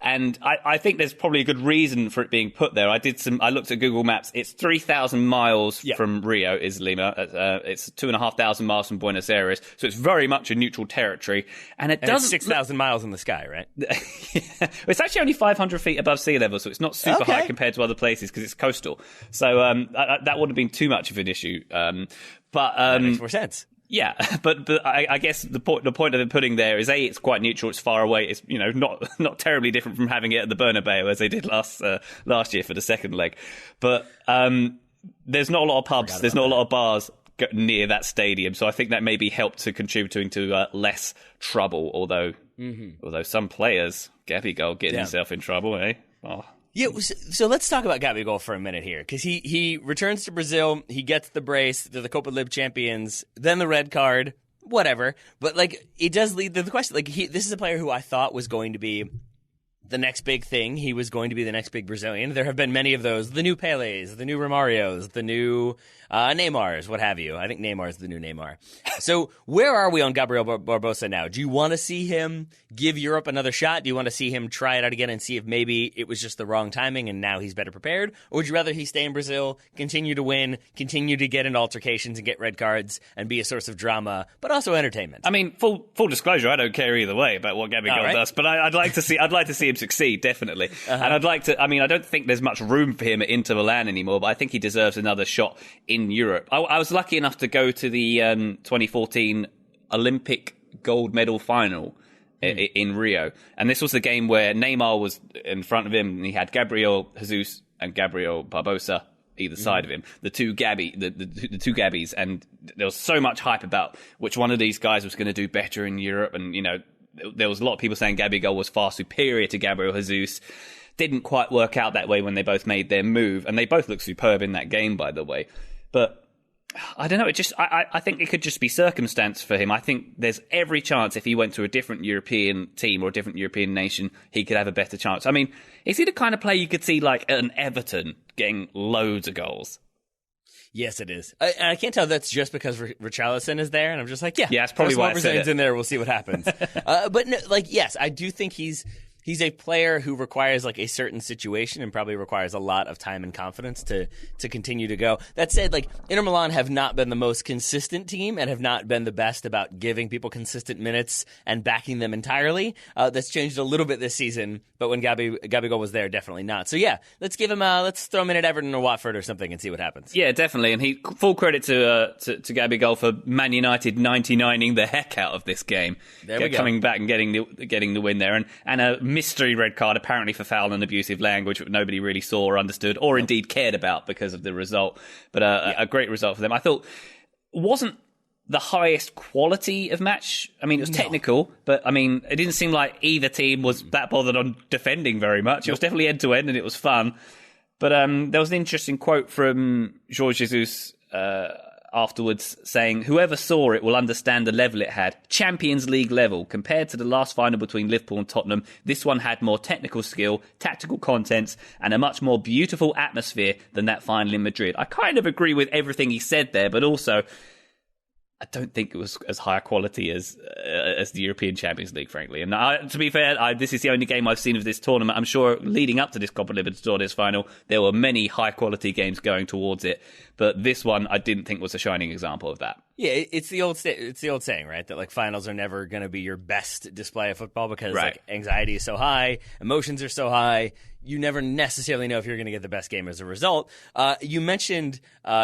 And I think there's probably a good reason for it being put there. I looked at Google Maps. It's 3,000 miles from Rio is Lima. It's 2,500 miles from Buenos Aires. So it's very much a neutral territory. And it's 6,000 miles in the sky, right? It's actually only 500 feet above sea level, so it's not super high compared to other places because it's coastal. So that wouldn't have been too much of an issue. But that makes more sense. Yeah, but I guess the point of it putting there is it's quite neutral. It's far away. It's not terribly different from having it at the Bernabeu as they did last year for the second leg. But there's not a lot of pubs. There's not a lot of bars near that stadium. So I think that maybe helped to contributing to less trouble. Although some players, Gabigol getting himself in trouble, eh? Oh. Yeah, so let's talk about Gabigol for a minute here, because he returns to Brazil, he gets the brace, they're the Copa Lib champions, then the red card, whatever. But it does lead to the question. This is a player who I thought was going to be the next big thing. He was going to be the next big Brazilian. There have been many of those: the new Pelés, the new Romarios, the new Neymars, what have you. I think Neymar is the new Neymar. So where are we on Gabriel Barbosa now? Do you want to see him give Europe another shot? Do you want to see him try it out again and see if maybe it was just the wrong timing and now he's better prepared? Or would you rather he stay in Brazil, continue to win, continue to get into altercations and get red cards and be a source of drama, but also entertainment? I mean, full disclosure, I don't care either way about what Gabigol does, but I'd like to see him succeed, definitely. And I don't think there's much room for him at Inter Milan anymore, but I think he deserves another shot in Europe. I was lucky enough to go to the 2014 Olympic gold medal final in Rio, and this was the game where Neymar was in front of him, and he had Gabriel Jesus and Gabriel Barbosa either side of him, the two Gabbies, and there was so much hype about which one of these guys was going to do better in Europe, and there was a lot of people saying Gabigol was far superior to Gabriel Jesus. Didn't quite work out that way when they both made their move, and they both looked superb in that game, by the way. But I don't know. I think it could just be circumstance for him. I think there's every chance if he went to a different European team or a different European nation, he could have a better chance. I mean, is he the kind of player you could see like at an Everton getting loads of goals? Yes, it is. I can't tell that's just because Richarlison is there, and I'm just like, yeah, that's probably why Brazilians in there. We'll see what happens. But no, yes, I do think he's a player who requires a certain situation and probably requires a lot of time and confidence to continue to go. That said, Inter Milan have not been the most consistent team and have not been the best about giving people consistent minutes and backing them entirely. That's changed a little bit this season, but when Gabigol was there, definitely not. So yeah, let's throw him in at Everton or Watford or something and see what happens. Yeah, definitely. And full credit to Gabigol for Man United 99ing the heck out of this game. There we go. Coming back and getting the win there, and a mystery red card apparently for foul and abusive language that nobody really saw or understood or indeed cared about because of the result. But a great result for them. I thought wasn't the highest quality of match. I mean, it was technical, but I mean, it didn't seem like either team was that bothered on defending very much. It was definitely end to end and it was fun. But there was an interesting quote from Jorge Jesus afterwards saying, whoever saw it will understand the level it had. Champions League level. Compared to the last final between Liverpool and Tottenham, this one had more technical skill, tactical contents, and a much more beautiful atmosphere than that final in Madrid. I kind of agree with everything he said there, but also I don't think it was as high a quality as the European Champions League, frankly. And to be fair, this is the only game I've seen of this tournament. I'm sure leading up to this Copa Libertadores final, there were many high-quality games going towards it. But this one, I didn't think was a shining example of that. Yeah, it's the old saying, right? That finals are never going to be your best display of football because anxiety is so high, emotions are so high. You never necessarily know if you're going to get the best game as a result. You mentioned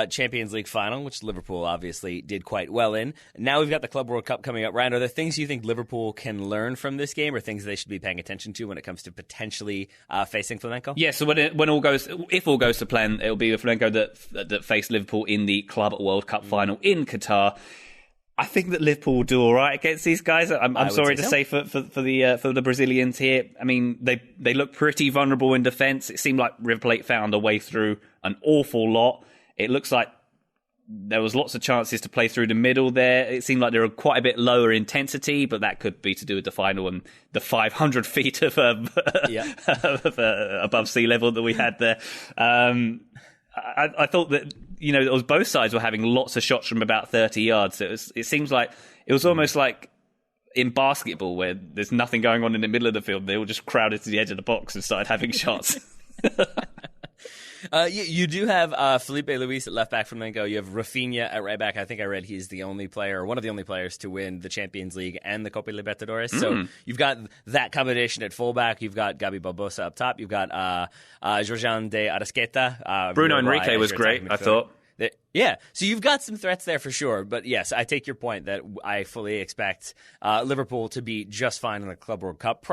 Champions League final, which Liverpool obviously did quite well in. Now we've got the Club World Cup coming up. Ryan, are there things you think Liverpool can learn from this game, or things they should be paying attention to when it comes to potentially facing Flamengo? Yeah, so if all goes to plan, it'll be Flamengo that face Liverpool in the Club World Cup final in Qatar. I think that Liverpool will do all right against these guys. I'm sorry to say for the Brazilians here. I mean, they look pretty vulnerable in defence. It seemed like River Plate found a way through an awful lot. It looks like there was lots of chances to play through the middle there. It seemed like they were quite a bit lower intensity, but that could be to do with the final and the 500 feet of above sea level that we had there. I thought that it was both sides were having lots of shots from about 30 yards. It seems like it was almost like in basketball where there's nothing going on in the middle of the field. They all just crowded to the edge of the box and started having shots. You do have Felipe Luis at left back from Flamengo. You have Rafinha at right back. I think I read he's the only player, or one of the only players, to win the Champions League and the Copa Libertadores. So you've got that combination at fullback. You've got Gabi Barbosa up top. You've got Jorjan de Arrascaeta. Bruno Henrique was great, I thought. Yeah, so you've got some threats there for sure. But yes, I take your point that I fully expect Liverpool to be just fine in the Club World Cup.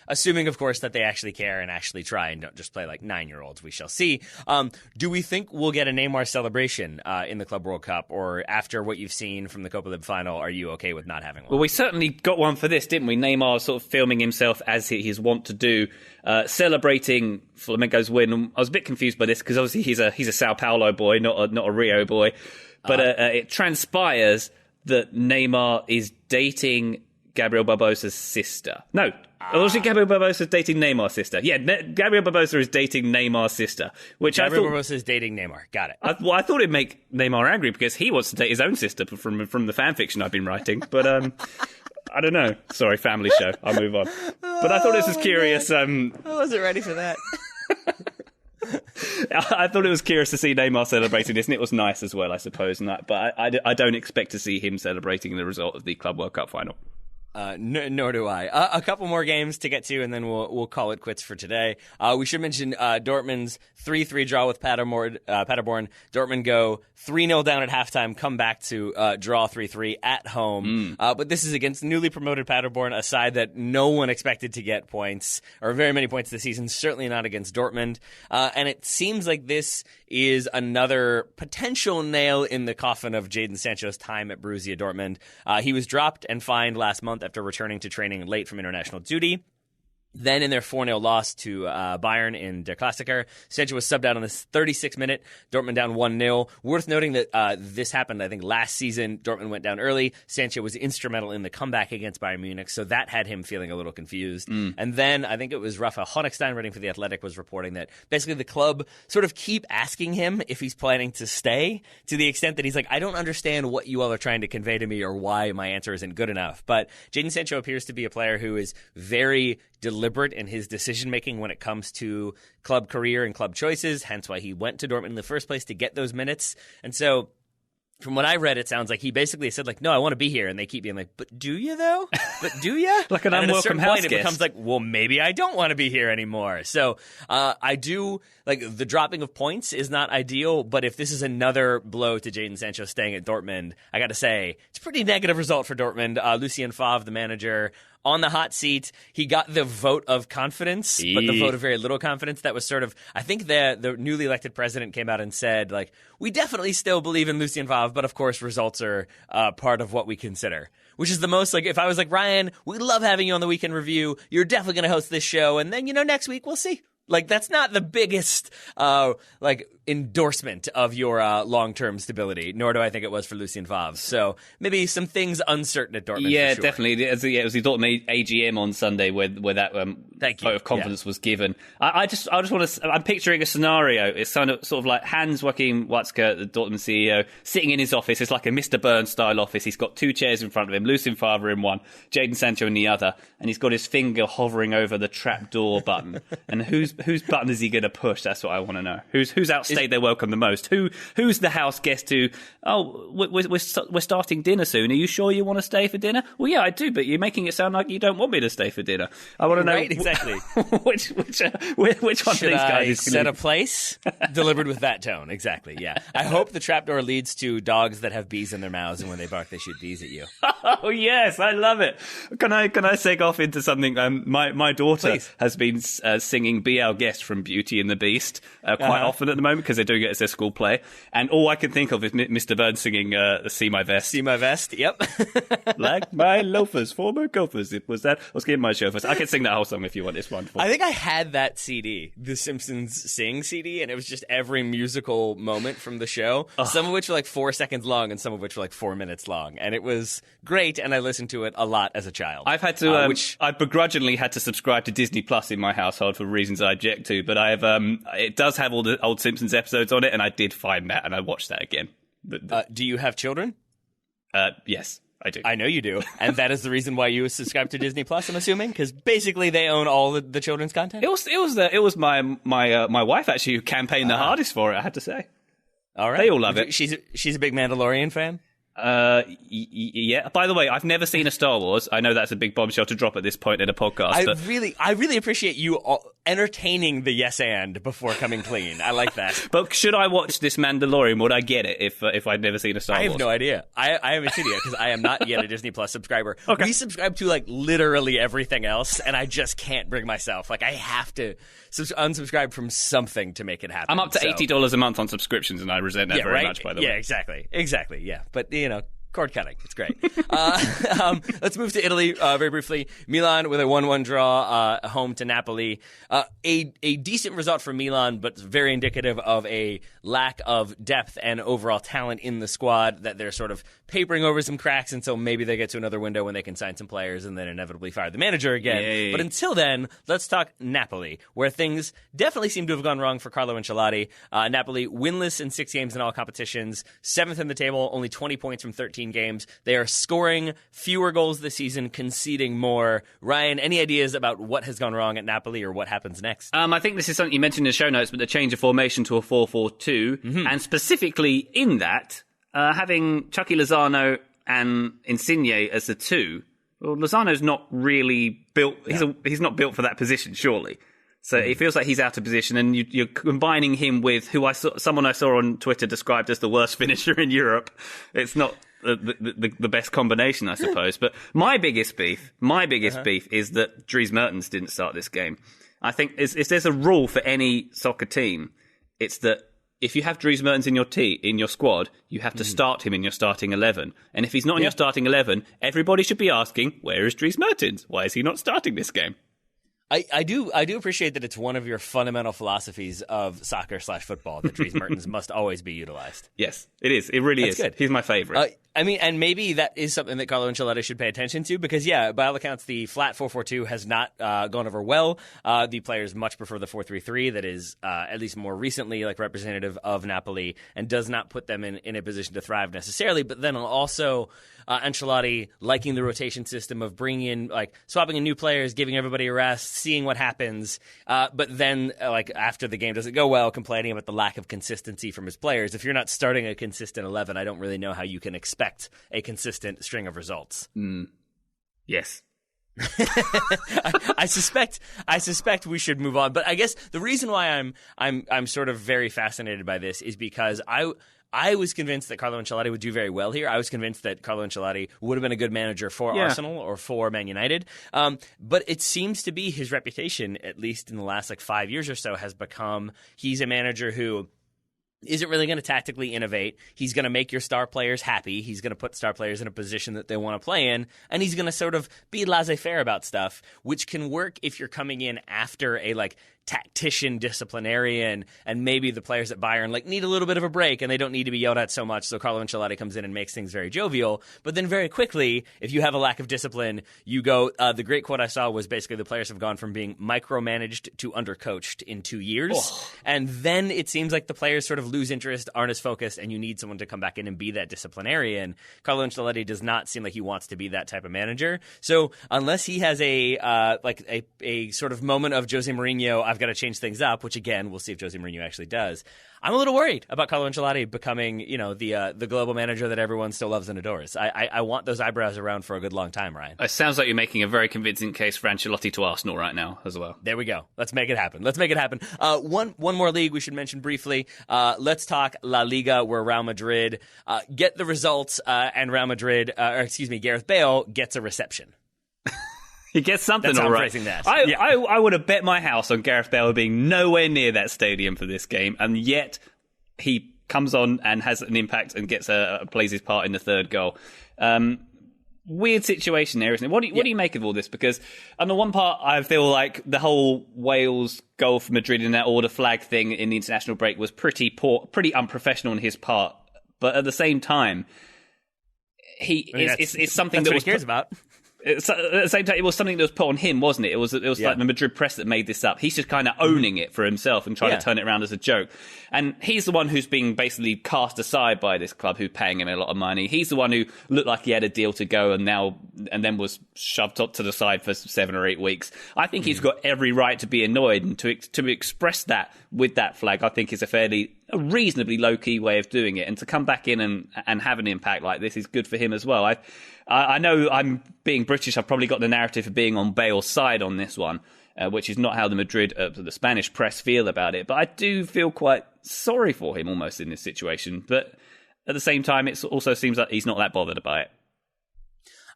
Assuming, of course, that they actually care and actually try and don't just play like 9-year-olds. We shall see. Do we think we'll get a Neymar celebration in the Club World Cup? Or after what you've seen from the Copa Lib final, are you okay with not having one? Well, we certainly got one for this, didn't we? Neymar sort of filming himself as he's wont to do, celebrating Flamengo's win. I was a bit confused by this because obviously he's a Sao Paulo boy, not a Rio boy. But it transpires that Neymar is dating Gabriel Barbosa's sister. No, obviously Gabriel Barbosa is dating Neymar's sister. Yeah, Gabriel Barbosa is dating Neymar's sister. Gabriel Barbosa is dating Neymar. Got it. I thought it'd make Neymar angry because he wants to date his own sister from the fan fiction I've been writing. But I don't know. Sorry, family show. I'll move on. But I thought this was curious. I wasn't ready for that. I thought it was curious to see Neymar celebrating this, and it was nice as well, I suppose. But I don't expect to see him celebrating the result of the Club World Cup final. Nor do I. A couple more games to get to, and then we'll call it quits for today. We should mention Dortmund's 3-3 draw with Paderborn. Dortmund go 3-0 down at halftime, come back to draw 3-3 at home. But this is against newly promoted Paderborn, a side that no one expected to get points, or very many points this season, certainly not against Dortmund. And it seems like this is another potential nail in the coffin of Jadon Sancho's time at Borussia Dortmund. He was dropped and fined last month after returning to training late from international duty. Then in their 4-0 loss to Bayern in Der Klassiker, Sancho was subbed out on the 36th minute. Dortmund down 1-0. Worth noting that this happened, I think, last season. Dortmund went down early. Sancho was instrumental in the comeback against Bayern Munich, so that had him feeling a little confused. And then I think it was Rafa Honigstein, writing for The Athletic, was reporting that basically the club sort of keep asking him if he's planning to stay, to the extent that he's like, I don't understand what you all are trying to convey to me or why my answer isn't good enough. But Jadon Sancho appears to be a player who is very deliberate in his decision-making when it comes to club career and club choices, hence why he went to Dortmund in the first place, to get those minutes. And so from what I read, it sounds like he basically said, like, no, I want to be here. And they keep being like, but do you, though? But do you? Like an unwelcome house guest. It becomes like, well, maybe I don't want to be here anymore. So I do, like, the dropping of points is not ideal. But if this is another blow to Jadon Sancho staying at Dortmund, I got to say, it's a pretty negative result for Dortmund. Lucien Favre, the manager, on the hot seat. He got the vote of confidence, but the vote of very little confidence. That was sort of, I think the newly elected president came out and said, like, we definitely still believe in Lucien Favre, but of course results are part of what we consider. Which is the most, like, if I was like, Ryan, we love having you on the Weekend Review. You're definitely going to host this show. And then, next week we'll see. Like, that's not the biggest, endorsement of your long-term stability, nor do I think it was for Lucien Favre. So maybe some things uncertain at Dortmund. Yeah, for sure. Definitely. It was the Dortmund AGM on Sunday where that vote of confidence was given. I just want to. I'm picturing a scenario. It's sort of like Hans-Joachim Watzke, the Dortmund CEO, sitting in his office. It's like a Mr. Burns style office. He's got two chairs in front of him, Lucien Favre in one, Jadon Sancho in the other, and he's got his finger hovering over the trapdoor button. And whose button is he going to push? That's what I want to know. Who's outstayed their welcome the most? Who's the house guest who? Oh, we're starting dinner soon. Are you sure you want to stay for dinner? Well, yeah, I do, but you're making it sound like you don't want me to stay for dinner. I want to know exactly which one of these guys is set a place delivered with that tone. Exactly. Yeah. I hope the trapdoor leads to dogs that have bees in their mouths, and when they bark, they shoot bees at you. Oh yes, I love it. Can I seg off into something? My daughter has been singing "Be Our Guest" from Beauty and the Beast quite often at the moment because they're doing it as their school play, and all I can think of is Mr. Burns singing "See My Vest." See my vest. Yep. Like my loafers, former gophers. It was that. I was getting my chauffeurs. I can sing that whole song if you want. It's wonderful. I think I had that CD, the Simpsons Sing CD, and it was just every musical moment from the show. Some of which were like 4 seconds long, and some of which were like 4 minutes long, and it was great. And I listened to it a lot as a child. I've had to, I begrudgingly had to subscribe to Disney Plus in my household for reasons I object to, but I have, it does have all the old Simpsons episodes on it, and I did find that, and I watched that again. Do you have children? Yes, I do. I know you do, and that is the reason why you subscribe to Disney Plus. I'm assuming because basically they own all the children's content. It was my wife actually who campaigned the hardest for it. I had to say. All right, they all love it. She's a big Mandalorian fan. Yeah. By the way, I've never seen a Star Wars. I know that's a big bombshell to drop at this point in a podcast. I really appreciate you entertaining the yes and before coming clean. I like that. But should I watch this Mandalorian? Would I get it if I'd never seen a Star Wars? I have no idea. I haven't seen it yet because I am not yet a Disney Plus subscriber. Okay. We subscribe to like literally everything else, and I just can't bring myself. Like I have to unsubscribe from something to make it happen. I'm up to $80 a month on subscriptions, and I resent that very much, by the way. Yeah, exactly. Yeah, but cord cutting. It's great. Let's move to Italy very briefly. Milan with a 1-1 draw home to Napoli. A decent result for Milan, but very indicative of a lack of depth and overall talent in the squad, that they're sort of papering over some cracks, and so maybe they get to another window when they can sign some players and then inevitably fire the manager again. Yay. But until then, let's talk Napoli, where things definitely seem to have gone wrong for Carlo Ancelotti. Napoli winless in 6 games in all competitions, 7th in the table, only 20 points from 13 games. They are scoring fewer goals this season, conceding more. Ryan, any ideas about what has gone wrong at Napoli or what happens next? I think this is something you mentioned in the show notes, but the change of formation to a 4-4-2, and specifically in that, having Chucky Lozano and Insigne as the two. Well, Lozano's not really built. He's not built for that position, surely. So it feels like he's out of position, and you're combining him with someone I saw on Twitter described as the worst finisher in Europe. It's not the best combination, I suppose. But my biggest beef is that Dries Mertens didn't start this game. I think if there's a rule for any soccer team, it's that if you have Dries Mertens in your squad, you have to start him in your starting 11. And if he's not in your starting 11, everybody should be asking, where is Dries Mertens? Why is he not starting this game? I do appreciate that it's one of your fundamental philosophies of soccer/football that Dries Mertens must always be utilized. Yes, it is. It really That's is. Good. He's my favorite. And maybe that is something that Carlo Ancelotti should pay attention to because, by all accounts, the flat 4-4-2 has not gone over well. The players much prefer the 4-3-3 that is, at least more recently, representative of Napoli and does not put them in a position to thrive necessarily. But then also Ancelotti liking the rotation system of bringing in, swapping in new players, giving everybody a rest, seeing what happens. But then, after the game doesn't go well, complaining about the lack of consistency from his players. If you're not starting a consistent 11, I don't really know how you can expect a consistent string of results. Yes. I suspect we should move on. But I guess the reason why I'm sort of very fascinated by this is because I was convinced that Carlo Ancelotti would do very well here. I was convinced that Carlo Ancelotti would have been a good manager for Arsenal or for Man United. But it seems to be his reputation, at least in the last 5 years or so, has become he's a manager who isn't really going to tactically innovate. He's going to make your star players happy. He's going to put star players in a position that they want to play in. And he's going to sort of be laissez-faire about stuff, which can work if you're coming in after a tactician, disciplinarian, and maybe the players at Bayern need a little bit of a break and they don't need to be yelled at so much. So Carlo Ancelotti comes in and makes things very jovial. But then very quickly, if you have a lack of discipline, you go, the great quote I saw was basically the players have gone from being micromanaged to undercoached in 2 years. Oh. And then it seems like the players sort of lose interest, aren't as focused, and you need someone to come back in and be that disciplinarian. Carlo Ancelotti does not seem like he wants to be that type of manager. So unless he has a sort of moment of Jose Mourinho, I've got to change things up, which again, we'll see if Jose Mourinho actually does. I'm a little worried about Carlo Ancelotti becoming, the global manager that everyone still loves and adores. I want those eyebrows around for a good long time, Ryan. It sounds like you're making a very convincing case for Ancelotti to Arsenal right now as well. There we go. Let's make it happen. One more league we should mention briefly. Let's talk La Liga, where Real Madrid get the results, and Gareth Bale gets a reception. He gets something. That's how all I'm right. phrasing that. I would have bet my house on Gareth Bale being nowhere near that stadium for this game, and yet he comes on and has an impact and plays his part in the third goal. Weird situation there, isn't it? What do you make of all this? Because on the one part, I feel like the whole Wales goal for Madrid in that order flag thing in the international break was pretty poor, pretty unprofessional on his part. But at the same time, it's something that he cares about. At the same time, it was something that was put on him, wasn't it? It was like the Madrid press that made this up. He's just kind of owning it for himself and trying to turn it around as a joke. And he's the one who's being basically cast aside by this club who's paying him a lot of money. He's the one who looked like he had a deal to go and then was shoved up to the side for 7 or 8 weeks. I think he's got every right to be annoyed, and to express that with that flag, I think is a reasonably low-key way of doing it. And to come back in and have an impact like this is good for him as well. I know I'm being British. I've probably got the narrative of being on Bale's side on this one. which is not how the Spanish press feel about it. But I do feel quite sorry for him almost in this situation. But at the same time, it also seems like he's not that bothered by it.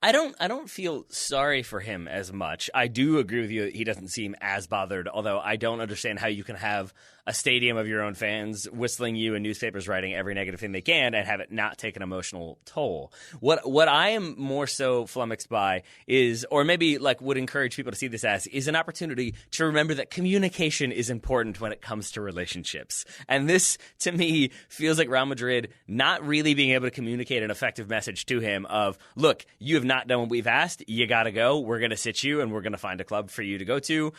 I don't feel sorry for him as much. I do agree with you. He doesn't seem as bothered, although I don't understand how you can have a stadium of your own fans whistling you and newspapers writing every negative thing they can and have it not take an emotional toll. What I am more so flummoxed by is, or maybe like would encourage people to see this as, is an opportunity to remember that communication is important when it comes to relationships. And this, to me, feels like Real Madrid not really being able to communicate an effective message to him of, look, you have not done what we've asked. You got to go. We're going to sit you and we're going to find a club for you to go to.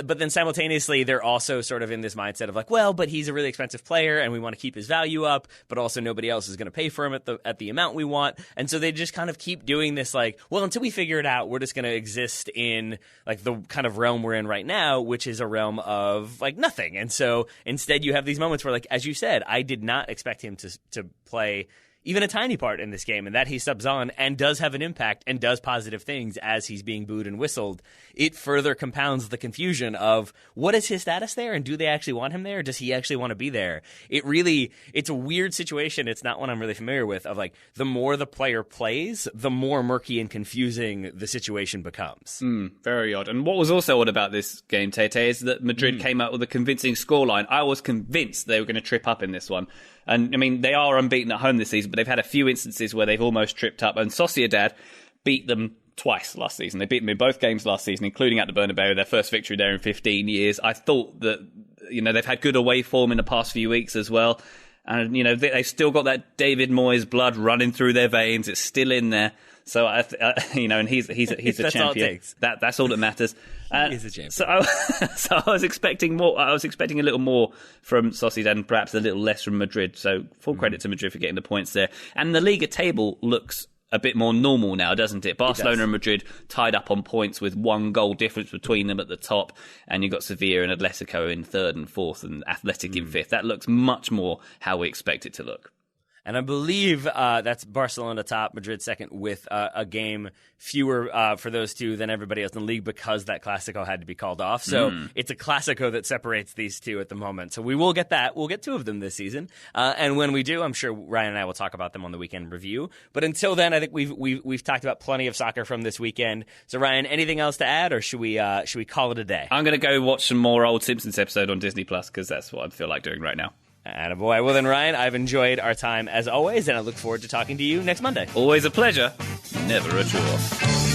But then simultaneously, they're also sort of in this mindset of like, well, but he's a really expensive player and we want to keep his value up, but also nobody else is going to pay for him at the amount we want. And so they just kind of keep doing this like, well, until we figure it out, we're just going to exist in like the kind of realm we're in right now, which is a realm of like nothing. And so instead you have these moments where, like, as you said, I did not expect him to play even a tiny part in this game, and that he subs on and does have an impact and does positive things as he's being booed and whistled, it further compounds the confusion of what is his status there, and do they actually want him there? Does he actually want to be there? It's a weird situation. It's not one I'm really familiar with, of like, the more the player plays, the more murky and confusing the situation becomes. Very odd. And what was also odd about this game, Tete, is that Madrid came out with a convincing scoreline. I was convinced they were going to trip up in this one. And, I mean, they are unbeaten at home this season, but they've had a few instances where they've almost tripped up. And Sociedad beat them twice last season. They beat them in both games last season, including at the Bernabeu, their first victory there in 15 years. I thought that, they've had good away form in the past few weeks as well. And, they've still got that David Moyes blood running through their veins. It's still in there. So, and he's a that's champion. All it takes. That's all that matters. He's a champion. So I was expecting more. I was expecting a little more from Sociedad and perhaps a little less from Madrid. So full credit to Madrid for getting the points there. And the Liga table looks a bit more normal now, doesn't it? Barcelona and Madrid tied up on points with 1 goal difference between them at the top. And you've got Sevilla and Atletico in 3rd and 4th and Athletic in 5th. That looks much more how we expect it to look. And I believe that's Barcelona top, Madrid second, with a game fewer for those two than everybody else in the league because that Clásico had to be called off. So it's a Clásico that separates these two at the moment. So we will get that. We'll get 2 of them this season. And when we do, I'm sure Ryan and I will talk about them on the weekend review. But until then, I think we've talked about plenty of soccer from this weekend. So Ryan, anything else to add, or should we call it a day? I'm going to go watch some more old Simpsons episode on Disney Plus because that's what I feel like doing right now. Attaboy. Well then, Ryan, I've enjoyed our time as always, and I look forward to talking to you next Monday. Always a pleasure, never a chore.